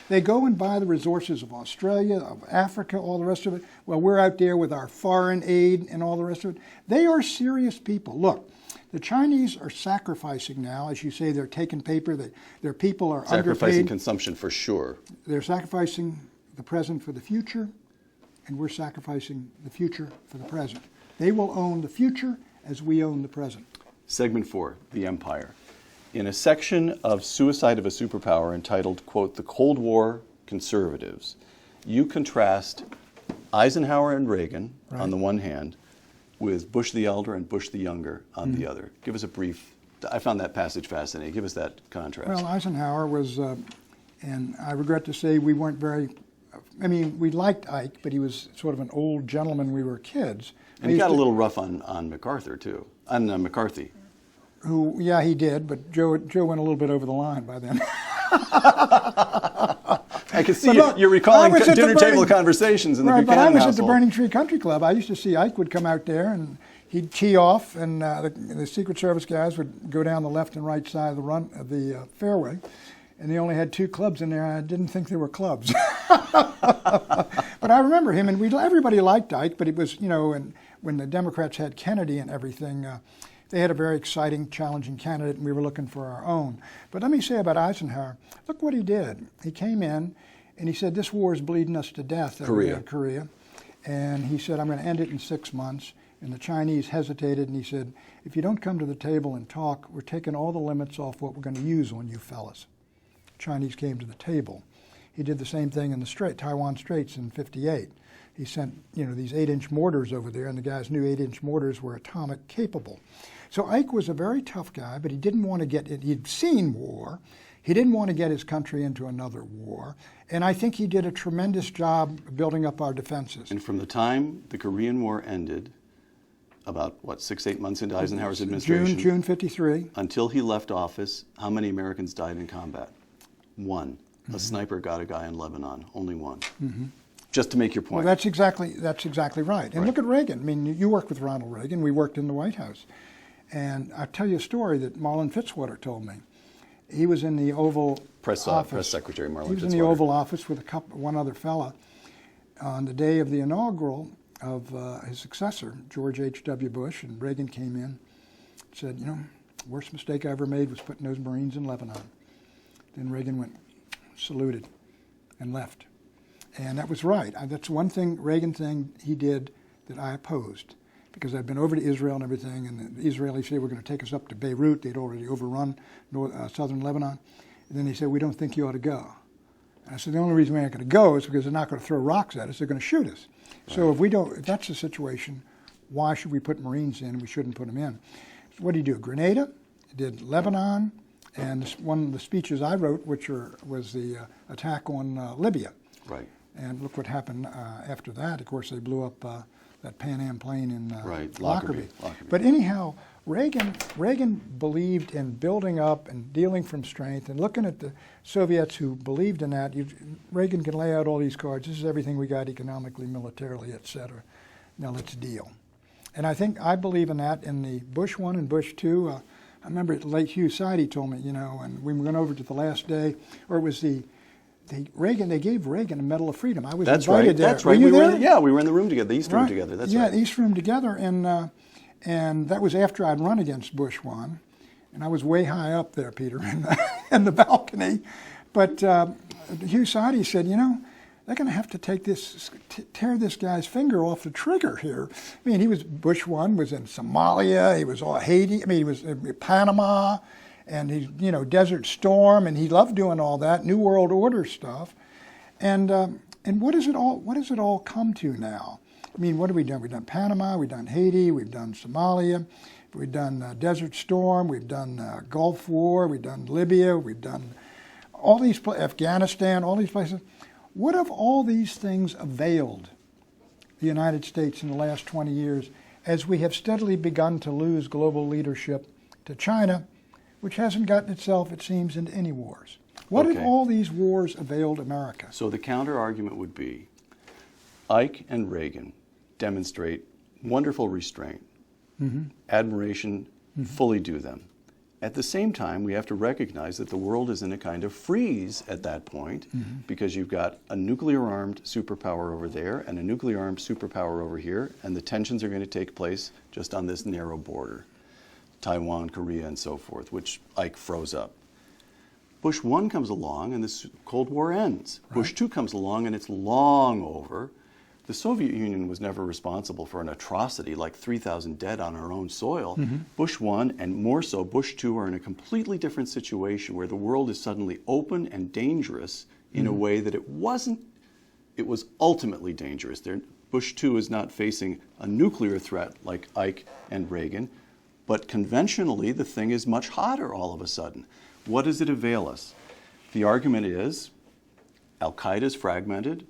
Speaker 2: They go and buy the resources of Australia, of Africa, all the rest of it. Well, we're out there with our foreign aid and all the rest of it. They are serious people. Look. The Chinese are sacrificing now, as you say, they're taking paper, their people are
Speaker 1: sacrificing
Speaker 2: underpaid.
Speaker 1: Consumption for sure.
Speaker 2: They're sacrificing the present for the future, and we're sacrificing the future for the present. They will own the future as we own the present.
Speaker 1: Segment 4, The Empire. In a section of Suicide of a Superpower entitled, quote, The Cold War Conservatives, you contrast Eisenhower and Reagan on the one hand, with Bush the Elder and Bush the Younger on the other. Give us a brief, I found that passage fascinating. Give us that contrast.
Speaker 2: Well, Eisenhower was, and I regret to say we weren't very, we liked Ike, but he was sort of an old gentleman when we were kids.
Speaker 1: And he got a little rough on MacArthur, too, on McCarthy.
Speaker 2: Who, yeah, he did, but Joe went a little bit over the line by then.
Speaker 1: I can see you're recalling dinner table conversations in the Buchanan
Speaker 2: household. But I was at the
Speaker 1: household.
Speaker 2: Burning Tree Country Club. I used to see Ike would come out there and he'd tee off, and the Secret Service guys would go down the left and right side of the fairway, and they only had 2 clubs in there. I didn't think they were clubs. But I remember him, and everybody liked Ike, but it was, and when the Democrats had Kennedy and everything, they had a very exciting, challenging candidate, and we were looking for our own. But let me say about Eisenhower, look what he did. He came in, and he said, this war is bleeding us to death. Korea. And he said, I'm going to end it in 6 months. And the Chinese hesitated, and he said, if you don't come to the table and talk, we're taking all the limits off what we're going to use on you fellas. Chinese came to the table. He did the same thing in the Taiwan Straits in '58. He sent, these 8-inch mortars over there, and the guys knew 8-inch mortars were atomic capable. So Ike was a very tough guy, but he didn't want to he'd seen war. He didn't want to get his country into another war. And I think he did a tremendous job building up our defenses.
Speaker 1: And from the time the Korean War ended, about, 6-8 months into Eisenhower's administration?
Speaker 2: June '53.
Speaker 1: Until he left office, how many Americans died in combat? 1. A sniper got a guy in Lebanon, only 1. Just to make your point.
Speaker 2: Well, that's exactly right. And look at Reagan. You worked with Ronald Reagan. We worked in the White House. And I'll tell you a story that Marlon Fitzwater told me. He was in the Oval Office.
Speaker 1: Press Secretary Marlon Fitzwater.
Speaker 2: He was in the Oval Office with one other fella on the day of the inaugural of his successor, George H.W. Bush, and Reagan came in and said, worst mistake I ever made was putting those Marines in Lebanon. Then Reagan went, saluted, and left. And that was right. That's one thing, Reagan thing he did that I opposed, because I'd been over to Israel and everything, and the Israelis said, we're going to take us up to Beirut. They'd already overrun southern Lebanon. And then they said, we don't think you ought to go. And I said, the only reason we aren't going to go is because they're not going to throw rocks at us. They're going to shoot us. Right. So if that's the situation, why should we put Marines in? We shouldn't put them in. So what did he do? Grenada, he did Lebanon, and one of the speeches I wrote, was the attack on Libya.
Speaker 1: Right.
Speaker 2: And look what happened after that. Of course, they blew up that Pan Am plane in
Speaker 1: Right,
Speaker 2: Lockerbie.
Speaker 1: Lockerbie.
Speaker 2: But anyhow, Reagan believed in building up and dealing from strength, and looking at the Soviets who believed in that. Reagan can lay out all these cards. This is everything we got economically, militarily, et cetera. Now let's deal. And I believe in that in the Bush 1 and Bush 2. I remember late Hugh Sidey told me, and we went over to the last day, or it was they gave Reagan a Medal of Freedom. I was invited there.
Speaker 1: That's right.
Speaker 2: Were you there?
Speaker 1: We were in the room together, the East Room together. That's right.
Speaker 2: Yeah, the East Room together, and that was after I'd run against Bush 1, and I was way high up there, Peter, in the balcony. But Hugh Sidey said, they're going to have to tear this guy's finger off the trigger here. I mean, Bush 1 was in Somalia, he was all Haiti, he was in Panama, and he's, Desert Storm, and he loved doing all that, New World Order stuff. And what does it all come to now? I mean, what have we done? We've done Panama, we've done Haiti, we've done Somalia, we've done Desert Storm, we've done Gulf War, we've done Libya, we've done all these Afghanistan, all these places. What have all these things availed the United States in the last 20 years as we have steadily begun to lose global leadership to China, which hasn't gotten itself, it seems, into any wars? What have all these wars availed America?
Speaker 1: So the counter argument would be Ike and Reagan demonstrate wonderful restraint, admiration, fully do them. At the same time, we have to recognize that the world is in a kind of freeze at that point because you've got a nuclear-armed superpower over there and a nuclear-armed superpower over here, and the tensions are going to take place just on this narrow border, Taiwan, Korea, and so forth, which Ike froze up. Bush 1 comes along and the Cold War ends. Right. Bush 2 comes along and it's long over. The Soviet Union was never responsible for an atrocity like 3,000 dead on our own soil. Bush 1 and more so Bush 2 are in a completely different situation where the world is suddenly open and dangerous in a way that it wasn't. It was ultimately dangerous. Bush 2 is not facing a nuclear threat like Ike and Reagan, but conventionally the thing is much hotter all of a sudden. What does it avail us? The argument is Al-Qaeda is fragmented.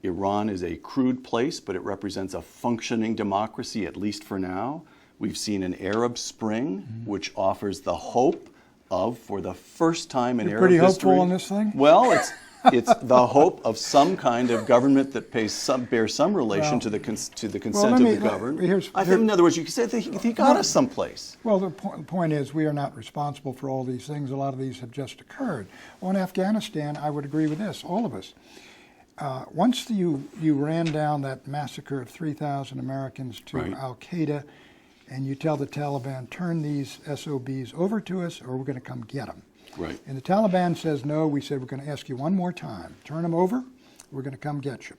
Speaker 1: Iran is a crude place, but it represents a functioning democracy, at least for now. We've seen an Arab Spring, which offers the hope of, for the first time in Arab history.
Speaker 2: Pretty hopeful on this thing?
Speaker 1: Well, it's the hope of some kind of government that bears some relation to the consent of the governed. In other words, you could say that he got us someplace.
Speaker 2: Well, the point is we are not responsible for all these things. A lot of these have just occurred. On Afghanistan, I would agree with this, all of us. Once you ran down that massacre of 3,000 Americans to Al-Qaeda, and you tell the Taliban, turn these SOBs over to us or we're going to come get them.
Speaker 1: Right.
Speaker 2: And the Taliban says, no, we said, we're going to ask you one more time. Turn them over, we're going to come get you.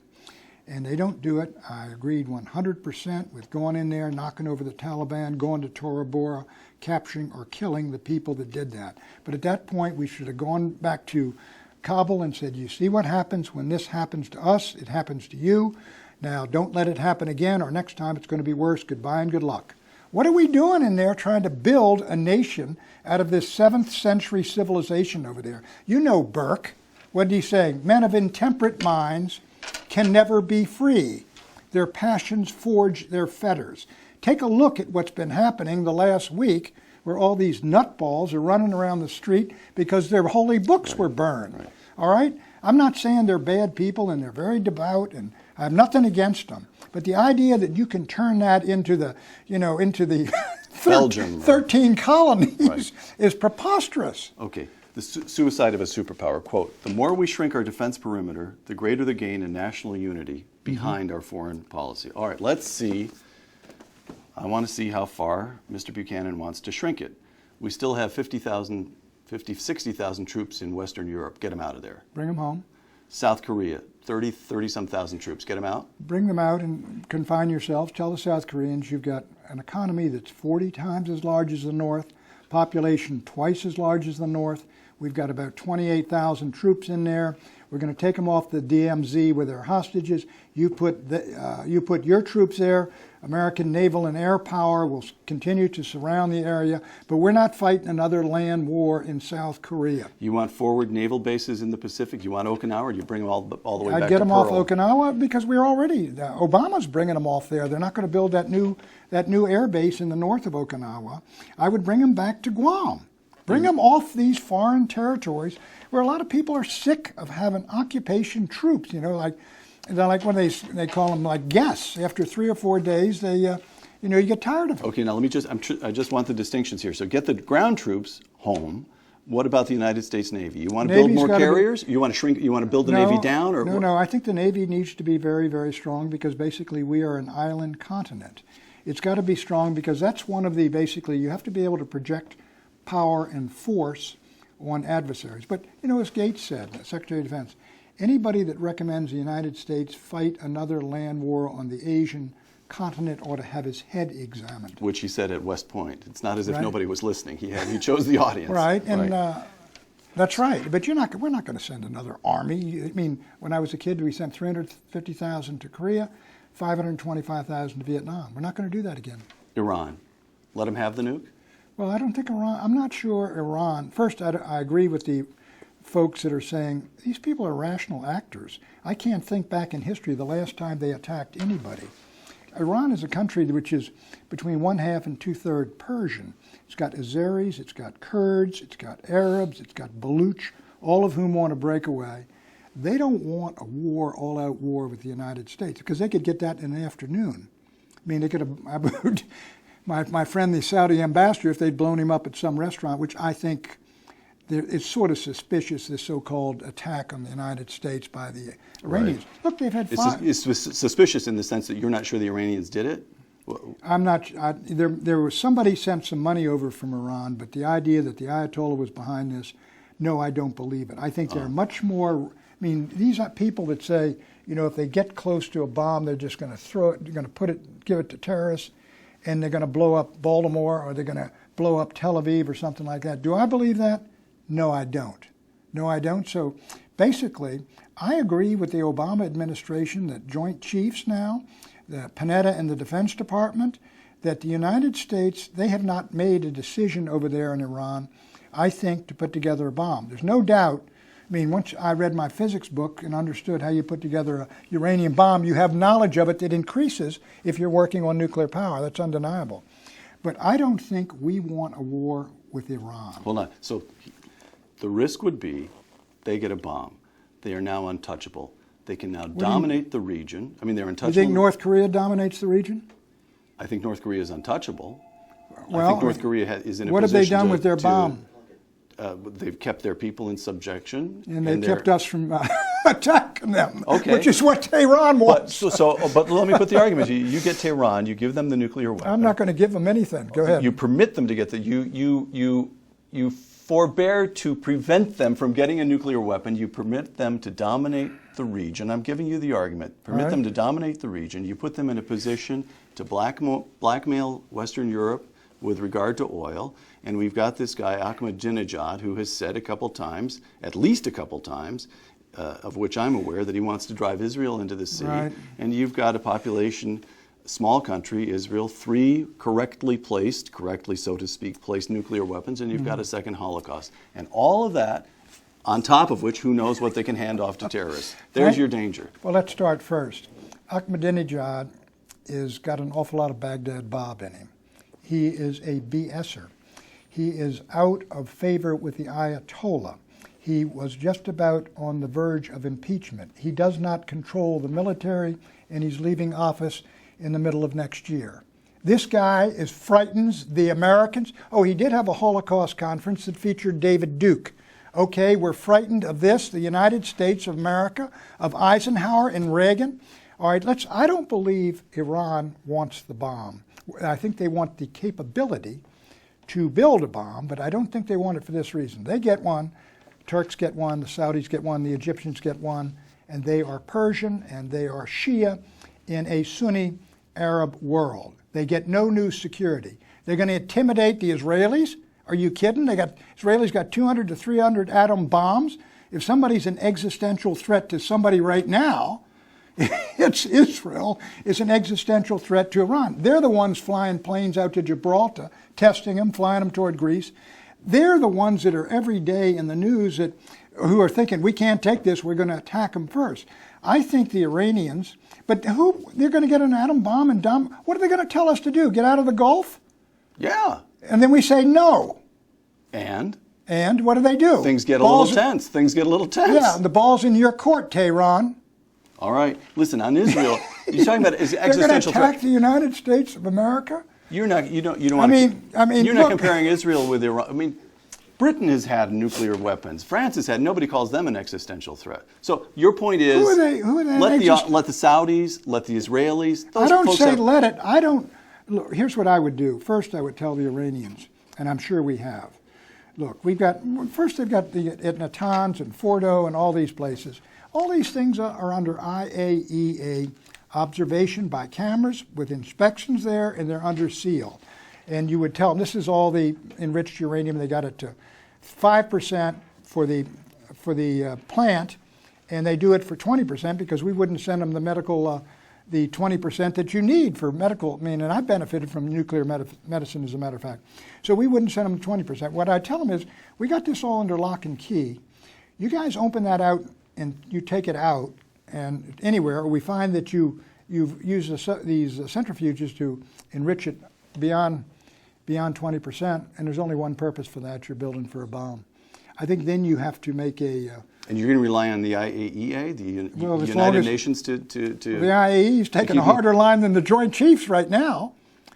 Speaker 2: And they don't do it. I agreed 100% with going in there, knocking over the Taliban, going to Tora Bora, capturing or killing the people that did that. But at that point, we should have gone back to Kabul and said, you see what happens when this happens to us, it happens to you. Now, don't let it happen again, or next time it's going to be worse. Goodbye and good luck. What are we doing in there trying to build a nation out of this 7th century civilization over there? You know Burke. What did he say? Men of intemperate minds can never be free. Their passions forge their fetters. Take a look at what's been happening the last week, where all these nutballs are running around the street because their holy books were burned. Right. All right? I'm not saying they're bad people and they're very devout, and I have nothing against them. But the idea that you can turn that into the, into the
Speaker 1: Belgium,
Speaker 2: 13 colonies is preposterous.
Speaker 1: Okay. The suicide of a superpower. Quote, the more we shrink our defense perimeter, the greater the gain in national unity behind our foreign policy. All right, let's see. I want to see how far Mr. Buchanan wants to shrink it. We still have 60,000 troops in Western Europe. Get them out of there.
Speaker 2: Bring them home.
Speaker 1: South Korea, 30-some thousand troops. Get them out.
Speaker 2: Bring them out and confine yourselves. Tell the South Koreans you've got an economy that's 40 times as large as the North, population twice as large as the North. We've got about 28,000 troops in there. We're going to take them off the DMZ where they're hostages. You put your troops there. American naval and air power will continue to surround the area, but we're not fighting another land war in South Korea.
Speaker 1: You want forward naval bases in the Pacific? You want Okinawa, or do you bring them all the way back to Pearl?
Speaker 2: I'd get them off Okinawa because we're already, Obama's bringing them off there. They're not going to build that new air base in the north of Okinawa. I would bring them back to Guam. Bring them off these foreign territories where a lot of people are sick of having occupation troops, like when they call them like guests. After 3 or 4 days, you get tired of them.
Speaker 1: Okay, now let me I just want the distinctions here. So get the ground troops home. What about the United States Navy? You want to build more carriers? You want to shrink? You want to build the Navy down? Or
Speaker 2: no. I think the Navy needs to be very, very strong because basically we are an island continent. It's got to be strong because that's one of the you have to be able to project power and force on adversaries. But as Gates said, Secretary of Defense, anybody that recommends the United States fight another land war on the Asian continent ought to have his head examined.
Speaker 1: Which he said at West Point. It's not as if nobody was listening. He chose the audience.
Speaker 2: Right, and that's right. But we're not going to send another army. I mean, when I was a kid, we sent 350,000 to Korea, 525,000 to Vietnam. We're not going to do that again.
Speaker 1: Iran. Let them have the nuke?
Speaker 2: Well, I don't think Iran, I'm not sure Iran. First, I agree with the folks that are saying these people are rational actors. I can't think back in history the last time they attacked anybody. Iran is a country which is between 1/2 and 2/3 Persian. It's got Azeris, it's got Kurds, it's got Arabs, it's got Baluch, all of whom want to break away. They don't want a war, all-out war with the United States because they could get that in an afternoon. I mean, they could have, my friend, the Saudi ambassador, if they'd blown him up at some restaurant, which I think it's sort of suspicious, this so-called attack on the United States by the Iranians.
Speaker 1: Right.
Speaker 2: Look, they've had
Speaker 1: It's suspicious in the sense that you're not sure the Iranians did it?
Speaker 2: I'm not. There was somebody sent some money over from Iran, but the idea that the Ayatollah was behind this, no, I don't believe it. I think they're much more. I mean, these are people that say, if they get close to a bomb, they're just going to throw it. They're going to give it to terrorists, and they're going to blow up Baltimore or they're going to blow up Tel Aviv or something like that. Do I believe that? No, I don't. No, I don't. So basically, I agree with the Obama administration that Joint Chiefs now, the Panetta and the Defense Department, that the United States, they have not made a decision over there in Iran, I think, to put together a bomb. There's no doubt. I mean, once I read my physics book and understood how you put together a uranium bomb, you have knowledge of it that increases if you're working on nuclear power. That's undeniable. But I don't think we want a war with Iran.
Speaker 1: Hold on. So the risk would be they get a bomb. They are now untouchable. They can now dominate the region. I mean, they're untouchable.
Speaker 2: You think North Korea dominates the region?
Speaker 1: I think North Korea is untouchable.
Speaker 2: Well,
Speaker 1: I think North Korea is in a position to...
Speaker 2: What have they done with their bomb?
Speaker 1: They've kept their people in subjection.
Speaker 2: And they've kept us from attacking them,
Speaker 1: okay.
Speaker 2: Which is what Tehran wants.
Speaker 1: But let me put the argument. You get Tehran, you give them the nuclear weapon.
Speaker 2: I'm not going to give them anything. Go ahead.
Speaker 1: You permit them to get you forbear to prevent them from getting a nuclear weapon. You permit them to dominate the region. I'm giving you the argument. Permit them to dominate the region. You put them in a position to blackmail Western Europe with regard to oil. And we've got this guy, Ahmadinejad, who has said a couple times, at least a couple times, of which I'm aware, that he wants to drive Israel into the sea.
Speaker 2: Right.
Speaker 1: And you've got a population, small country, Israel, 3 correctly so to speak, placed nuclear weapons, and you've got a second Holocaust. And all of that, on top of which, who knows what they can hand off to terrorists. There's your danger.
Speaker 2: Well, let's start first. Ahmadinejad has got an awful lot of Baghdad Bob in him. He is a BSer. He is out of favor with the Ayatollah. He was just about on the verge of impeachment. He does not control the military, and he's leaving office in the middle of next year. This guy frightens the Americans. Oh, he did have a Holocaust conference that featured David Duke. Okay, we're frightened of this, the United States of America, of Eisenhower and Reagan. All right, I don't believe Iran wants the bomb. I think they want the capability to build a bomb, but I don't think they want it for this reason. They get one, Turks get one, the Saudis get one, the Egyptians get one, and they are Persian and they are Shia in a Sunni Arab world. They get no new security. They're going to intimidate the Israelis? Are you kidding? Israelis got 200 to 300 atom bombs. If somebody's an existential threat to somebody right now, It's Israel is an existential threat to Iran. They're the ones flying planes out to Gibraltar, testing them, flying them toward Greece. They're the ones that are every day in the news who are thinking, we can't take this, we're going to attack them first. I think the Iranians, but they're going to get an atom bomb and dump. What are they going to tell us to do? Get out of the Gulf?
Speaker 1: Yeah.
Speaker 2: And then we say no.
Speaker 1: And
Speaker 2: what do?
Speaker 1: Things get a little tense. Things get a little tense.
Speaker 2: Yeah, the ball's in your court, Tehran.
Speaker 1: All right. Listen, on Israel, you're talking about is existential
Speaker 2: they're going to attack
Speaker 1: threat.
Speaker 2: the United States of America?
Speaker 1: You don't want
Speaker 2: you're
Speaker 1: not comparing Israel with Iran. I mean, Britain has had nuclear weapons. France has had. Nobody calls them an existential threat. So your point is,
Speaker 2: who are they
Speaker 1: let the Saudis, let the Israelis.
Speaker 2: I don't say let it. I don't. Look, here's what I would do. First, I would tell the Iranians, and I'm sure we have. Look, they've got the at Natanz and Fordo and all these places. All these things are under IAEA observation by cameras with inspections there, and they're under seal. And you would tell them this is all the enriched uranium. They got it to 5% for the plant, and they do it for 20% because we wouldn't send them the medical, the 20% that you need for medical. I mean, and I benefited from nuclear medicine, as a matter of fact. So we wouldn't send them 20%. What I tell them is, we got this all under lock and key. You guys open that out and you take it out, and anywhere, or we find that you've used these centrifuges to enrich it beyond 20%, and there's only one purpose for that: you're building for a bomb. I think then you have to make a.
Speaker 1: And you're going to rely on the IAEA, the United Nations, to. The
Speaker 2: IAEA is taking a harder line than the Joint Chiefs right now.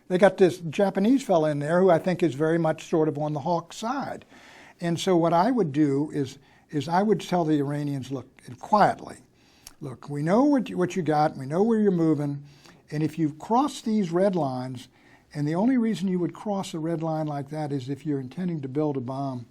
Speaker 2: They got this Japanese fella in there who I think is very much sort of on the hawk side, and so what I would do is I would tell the Iranians, look, quietly, look, we know what you got, we know where you're moving, and if you cross these red lines. And the only reason you would cross a red line like that is if you're intending to build a bomb,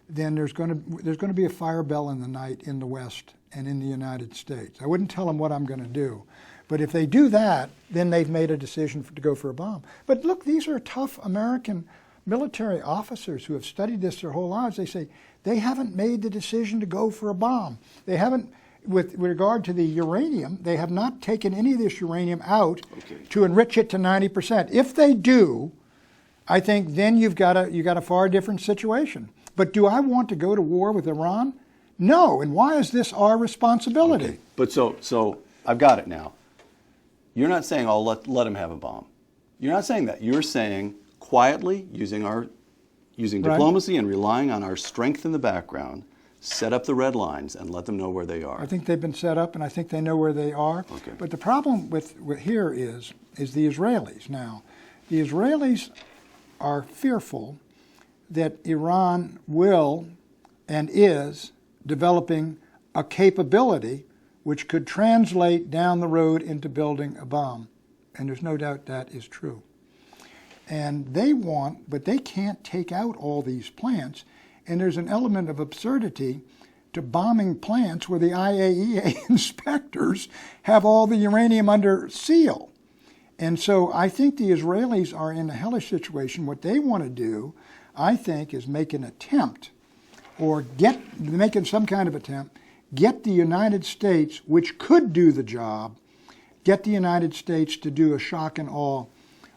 Speaker 2: then there's going to be a fire bell in the night in the West and in the United States. I wouldn't tell them what I'm going to do. But if they do that, then they've made a decision to go for a bomb. But look, these are tough American military officers who have studied this their whole lives. They say they haven't made the decision to go for a bomb. They haven't. With regard to the uranium, they have not taken any of this uranium out to enrich it to 90%. If they do, I think then you've got a far different situation. But do I want to go to war with Iran? No. And why is this our responsibility?
Speaker 1: Okay. But so I've got it now. You're not saying I'll let them have a bomb. You're not saying that. You're saying quietly, using diplomacy and relying on our strength in the background, set up the red lines and let them know where they are.
Speaker 2: I think they've been set up, and I think they know where they are.
Speaker 1: Okay.
Speaker 2: But the problem with here is the Israelis. Now, the Israelis are fearful that Iran will and is developing a capability which could translate down the road into building a bomb. And there's no doubt that is true. And but they can't take out all these plants. And there's an element of absurdity to bombing plants where the IAEA inspectors have all the uranium under seal. And so I think the Israelis are in a hellish situation. What they want to do, I think, is make an attempt, or making some kind of attempt, get the United States, which could do the job, get the United States to do a shock and awe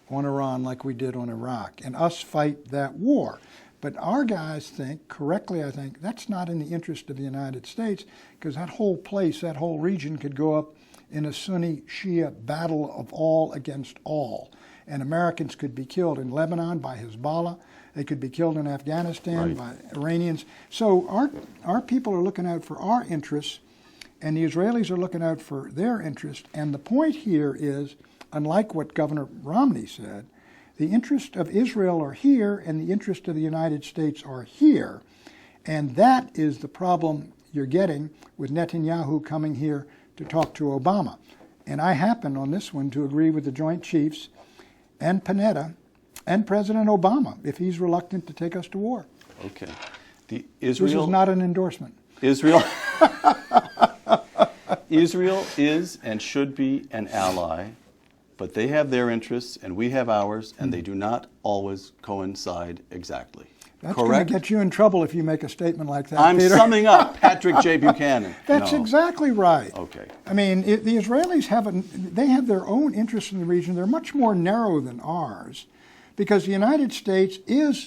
Speaker 2: on Iran like we did on Iraq, and us fight that war. But our guys think, correctly I think, that's not in the interest of the United States, because that whole place, that whole region could go up in a Sunni-Shia battle of all against all. And Americans could be killed in Lebanon by Hezbollah. They could be killed in Afghanistan by Iranians. So our people are looking out for our interests, and the Israelis are looking out for their interests. And the point here is, unlike what Governor Romney said, the interests of Israel are here, and the interests of the United States are here. And that is the problem you're getting with Netanyahu coming here to talk to Obama. And I happen on this one to agree with the Joint Chiefs and Panetta and President Obama if he's reluctant to take us to war.
Speaker 1: Okay.
Speaker 2: This is not an endorsement.
Speaker 1: Israel is and should be an ally, but they have their interests and we have ours, and they do not always coincide exactly.
Speaker 2: That's going
Speaker 1: correct?
Speaker 2: to get you in trouble if you make a statement like that,
Speaker 1: I'm
Speaker 2: Peter.
Speaker 1: summing up Patrick J. Buchanan.
Speaker 2: That's
Speaker 1: No.
Speaker 2: exactly right.
Speaker 1: Okay.
Speaker 2: I mean, the Israelis they have their own interests in the region. They're much more narrow than ours, because the United States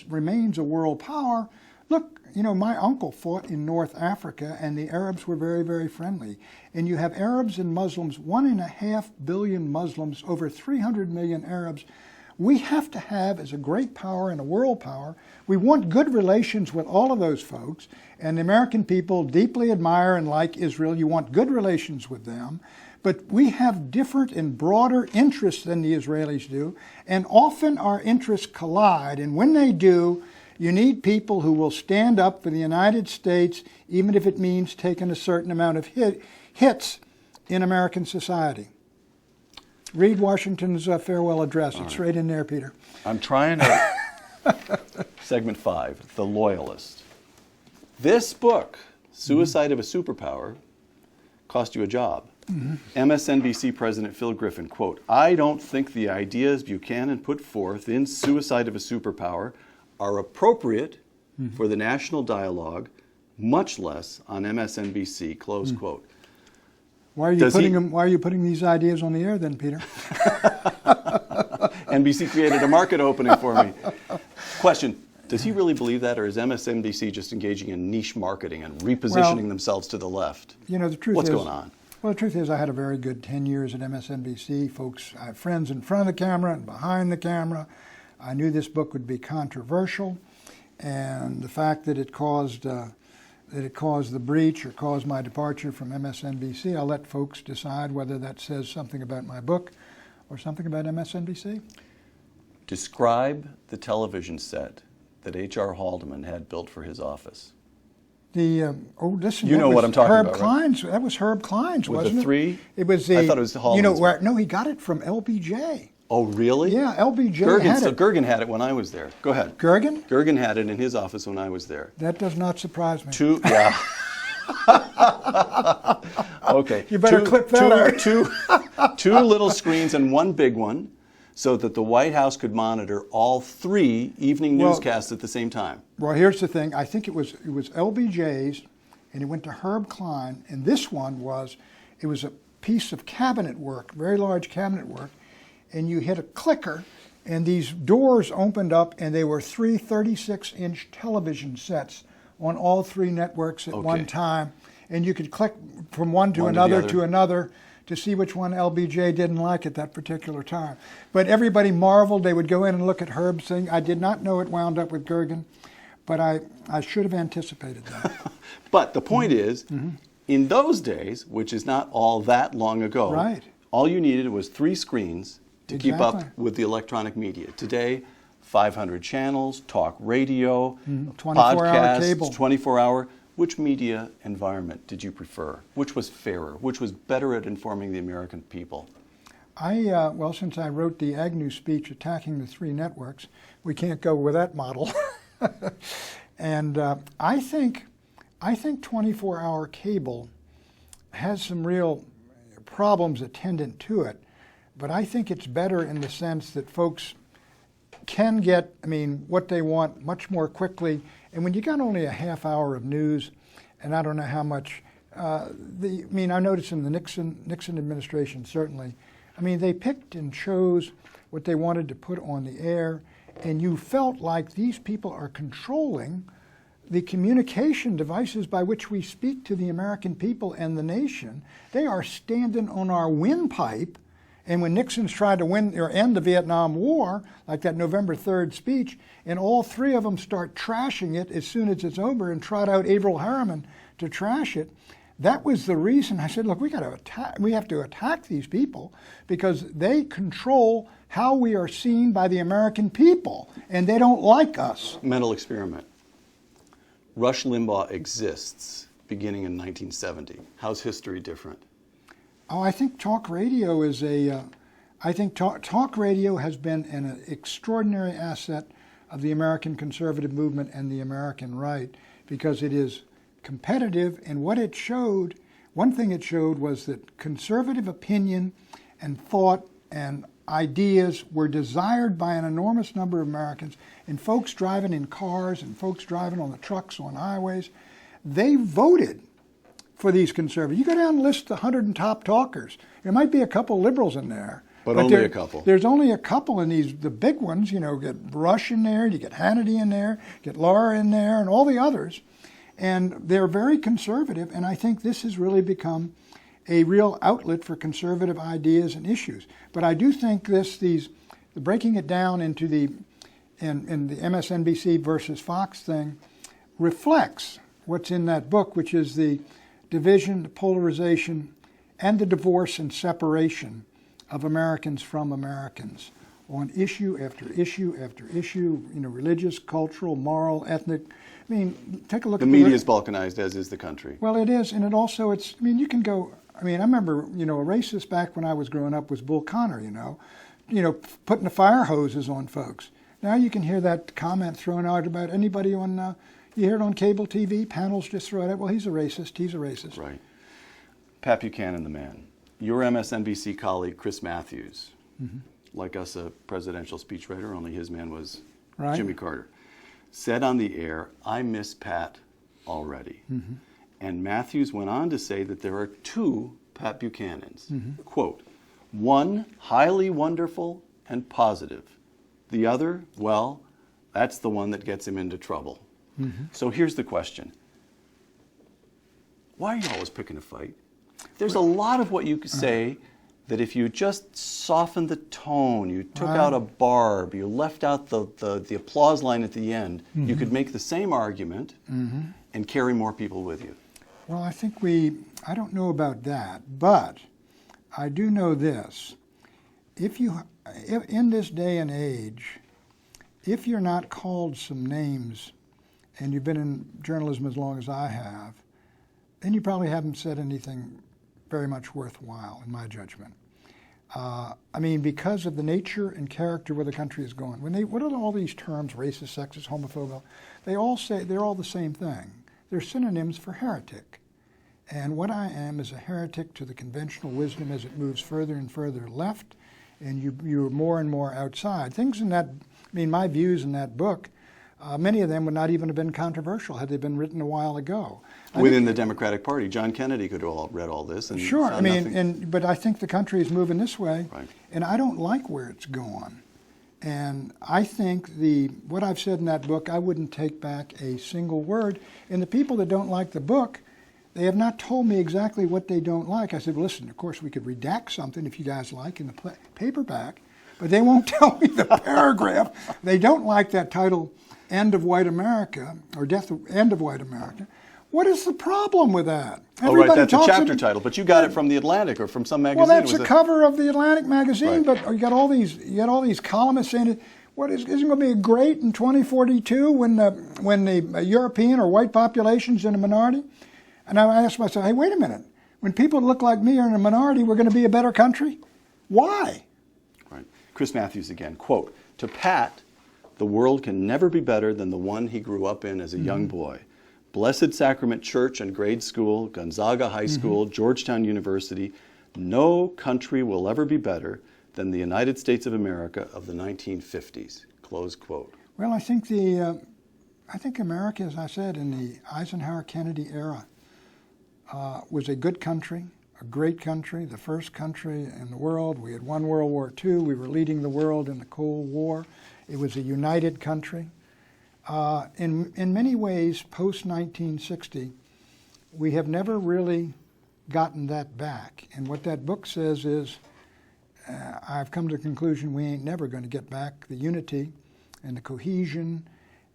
Speaker 2: remains a world power. Look, you know, my uncle fought in North Africa, and the Arabs were very, very friendly. And you have Arabs and Muslims, 1.5 billion Muslims, over 300 million Arabs. We have to have, as a great power and a world power, we want good relations with all of those folks, and the American people deeply admire and like Israel. You want good relations with them, but we have different and broader interests than the Israelis do, and often our interests collide, and when they do, you need people who will stand up for the United States, even if it means taking a certain amount of hits in American society. Read Washington's farewell address. It's right in there, Peter.
Speaker 1: I'm trying to. Segment 5, The Loyalist. This book, Suicide of a Superpower, cost you a job. MSNBC President Phil Griffin, quote, "I don't think the ideas Buchanan put forth in Suicide of a Superpower are appropriate for the national dialogue, much less on MSNBC," close quote.
Speaker 2: Why are you putting these ideas on the air then, Peter?
Speaker 1: NBC created a market opening for me. Question, does he really believe that, or is MSNBC just engaging in niche marketing and repositioning themselves to the left?
Speaker 2: You know, the truth
Speaker 1: What's
Speaker 2: is,
Speaker 1: going on?
Speaker 2: Well, the truth is I had a very good 10 years at MSNBC. Folks, I have friends in front of the camera and behind the camera. I knew this book would be controversial, and the fact that it caused the breach or caused my departure from MSNBC, I'll let folks decide whether that says something about my book or something about MSNBC.
Speaker 1: Describe the television set that H.R. Haldeman had built for his office.
Speaker 2: Listen,
Speaker 1: you know what I'm talking
Speaker 2: Herb
Speaker 1: about,
Speaker 2: Klein's, right? That was Herb Klein's,
Speaker 1: With
Speaker 2: wasn't
Speaker 1: the
Speaker 2: it?
Speaker 1: three?
Speaker 2: It was the.
Speaker 1: I thought it was Haldeman's.
Speaker 2: No, he got it from LBJ.
Speaker 1: Oh, really?
Speaker 2: Yeah, LBJ had it.
Speaker 1: Gergen had it when I was there. Go ahead.
Speaker 2: Gergen?
Speaker 1: Gergen had it in his office when I was there.
Speaker 2: That does not surprise me.
Speaker 1: Yeah. Okay.
Speaker 2: You better clip that out.
Speaker 1: Two little screens and one big one, so that the White House could monitor all 3 evening newscasts at the same time.
Speaker 2: Well, here's the thing. I think it was LBJ's, and it went to Herb Klein, and this one was a piece of cabinet work, very large cabinet work, and you hit a clicker, and these doors opened up, and they were 3 36-inch television sets on all 3 networks at one time, and you could click from one to another to see which one LBJ didn't like at that particular time. But everybody marveled. They would go in and look at Herb's thing. I did not know it wound up with Gergen, but I should have anticipated that.
Speaker 1: But the point is, in those days, which is not all that long ago,
Speaker 2: right,
Speaker 1: all you needed was 3 screens to keep up with the electronic media. Today, 500 channels, talk radio,
Speaker 2: 24-hour cable.
Speaker 1: 24-hour. Which media environment did you prefer? Which was fairer? Which was better at informing the American people?
Speaker 2: Well, since I wrote the Agnew speech attacking the 3 networks, we can't go with that model. And I think 24-hour cable has some real problems attendant to it, but I think it's better in the sense that folks can get, what they want much more quickly. And when you got only a half hour of news, and I don't know how much, I noticed in the Nixon administration, certainly, they picked and chose what they wanted to put on the air, and you felt like these people are controlling the communication devices by which we speak to the American people and the nation. They are standing on our windpipe. And when Nixon's tried to win or end the Vietnam War, like that November 3rd speech, and all 3 of them start trashing it as soon as it's over and trot out Averell Harriman to trash it, that was the reason I said, look, we have to attack these people because they control how we are seen by the American people, and they don't like us.
Speaker 1: Mental experiment. Rush Limbaugh exists beginning in 1970. How's history different?
Speaker 2: Oh, I think talk radio is talk radio has been an extraordinary asset of the American conservative movement and the American right, because it is competitive, and what it showed, one thing it showed was that conservative opinion and thought and ideas were desired by an enormous number of Americans, and folks driving in cars and folks driving on the trucks on highways, they voted for these conservatives. You go down and list the 100 top talkers. There might be a couple liberals in there.
Speaker 1: But only a couple.
Speaker 2: There's only a couple in these, the big ones, you get Rush in there, you get Hannity in there, get Laura in there, and all the others. And they're very conservative, and I think this has really become a real outlet for conservative ideas and issues. But I do think breaking it down into the MSNBC versus Fox thing reflects what's in that book, which is the division, the polarization, and the divorce and separation of Americans from Americans on issue after issue after issue, religious, cultural, moral, ethnic. I mean, take a look at
Speaker 1: the media is balkanized, as is the country.
Speaker 2: Well, it is, and you can go. I remember, a racist back when I was growing up was Bull Connor, putting the fire hoses on folks. Now you can hear that comment thrown out about anybody on, you hear it on cable TV, panels just throw it out, well, he's a racist, he's a racist.
Speaker 1: Right. Pat Buchanan, the man. Your MSNBC colleague, Chris Matthews, like us, a presidential speechwriter, only his man was Jimmy Carter, said on the air, "I miss Pat already." And Matthews went on to say that there are two Pat Buchanans. Quote, "One highly wonderful and positive. The other, well, that's the one that gets him into trouble." So here's the question. Why are you always picking a fight? There's a lot of what you could say that if you just softened the tone, you took out a barb, you left out the applause line at the end, you could make the same argument and carry more people with you.
Speaker 2: Well, I think I don't know about that, but I do know this. If in this day and age, if you're not called some names, and you've been in journalism as long as I have, then you probably haven't said anything very much worthwhile, in my judgment. Because of the nature and character where the country is going. What are all these terms, racist, sexist, homophobic? They all say they're all the same thing. They're synonyms for heretic. And what I am is a heretic to the conventional wisdom as it moves further and further left, and you're more and more outside. Things in that, my views in that book, many of them would not even have been controversial had they been written a while ago.
Speaker 1: Within the Democratic Party, John Kennedy could have read all this. And
Speaker 2: sure, but I think the country is moving this way, and I don't like where it's gone. And I think what I've said in that book, I wouldn't take back a single word. And the people that don't like the book, they have not told me exactly what they don't like. I said, well, listen, of course we could redact something if you guys like in the paperback, but they won't tell me the paragraph. They don't like that title, End of White America, or End of White America. What is the problem with that?
Speaker 1: That's a chapter title, but you got it from the Atlantic or from some magazine.
Speaker 2: Well, that's the cover of the Atlantic magazine, but you got all these columnists saying, isn't going to be great in 2042 when the European or white population's in a minority? And I asked myself, hey, wait a minute. When people that look like me are in a minority, we're going to be a better country? Why?
Speaker 1: Right. Chris Matthews again, quote, "To Pat, the world can never be better than the one he grew up in as a young boy. Blessed Sacrament Church and Grade School, Gonzaga High School, Georgetown University. No country will ever be better than the United States of America of the 1950s." Close quote.
Speaker 2: Well, I think America, as I said, in the Eisenhower-Kennedy era, was a good country, a great country, the first country in the world. We had won World War II. We were leading the world in the Cold War. It was a united country. In many ways, post-1960, we have never really gotten that back. And what that book says is, I've come to the conclusion we ain't never going to get back the unity and the cohesion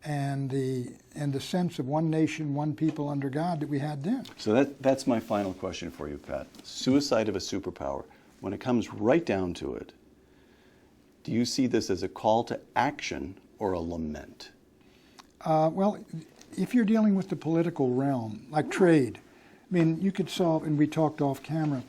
Speaker 2: and the sense of one nation, one people under God that we had then.
Speaker 1: So that's my final question for you, Pat. Suicide of a superpower. When it comes right down to it, do you see this as a call to action or a lament?
Speaker 2: Well, if you're dealing with the political realm, like trade, you could solve, and we talked off camera,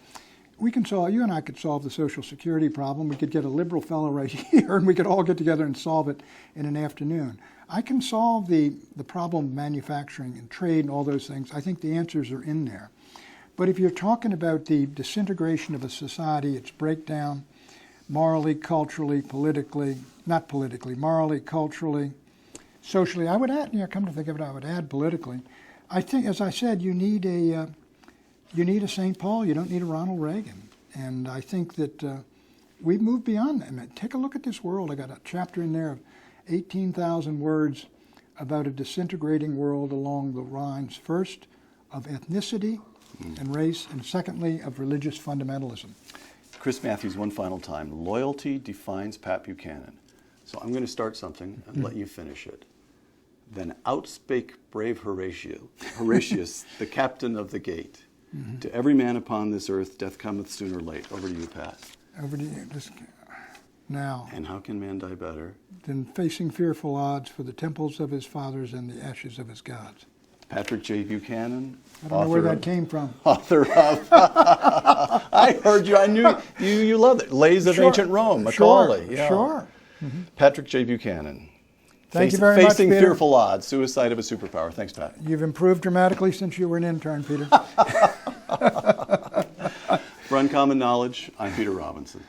Speaker 2: you and I could solve the Social Security problem. We could get a liberal fellow right here, and we could all get together and solve it in an afternoon. I can solve the problem of manufacturing and trade and all those things. I think the answers are in there. But if you're talking about the disintegration of a society, its breakdown, morally, culturally, politically, not politically, morally, culturally, socially. I would add, come to think of it, I would add politically. I think, as I said, you need a St. Paul. You don't need a Ronald Reagan. And I think that we've moved beyond that. I mean, take a look at this world. I got a chapter in there of 18,000 words about a disintegrating world along the lines, first, of ethnicity and race, and secondly, of religious fundamentalism.
Speaker 1: Chris Matthews, one final time. Loyalty defines Pat Buchanan. So I'm going to start something and let you finish it. Then outspake brave Horatius, the captain of the gate. To every man upon this earth, death cometh sooner or late. Over to you, Pat.
Speaker 2: Over to you. Now.
Speaker 1: And how can man die better
Speaker 2: than facing fearful odds for the temples of his fathers and the ashes of his gods?
Speaker 1: Patrick J. Buchanan.
Speaker 2: I don't know where that came from.
Speaker 1: Author of, I heard you, I knew you loved it. Lays of Ancient Rome, Macaulay.
Speaker 2: Sure.
Speaker 1: Patrick J. Buchanan.
Speaker 2: Thank you very much,
Speaker 1: Facing
Speaker 2: Peter.
Speaker 1: Fearful Odds, Suicide of a Superpower. Thanks, Pat.
Speaker 2: You've improved dramatically since you were an intern, Peter.
Speaker 1: For Uncommon Knowledge, I'm Peter Robinson.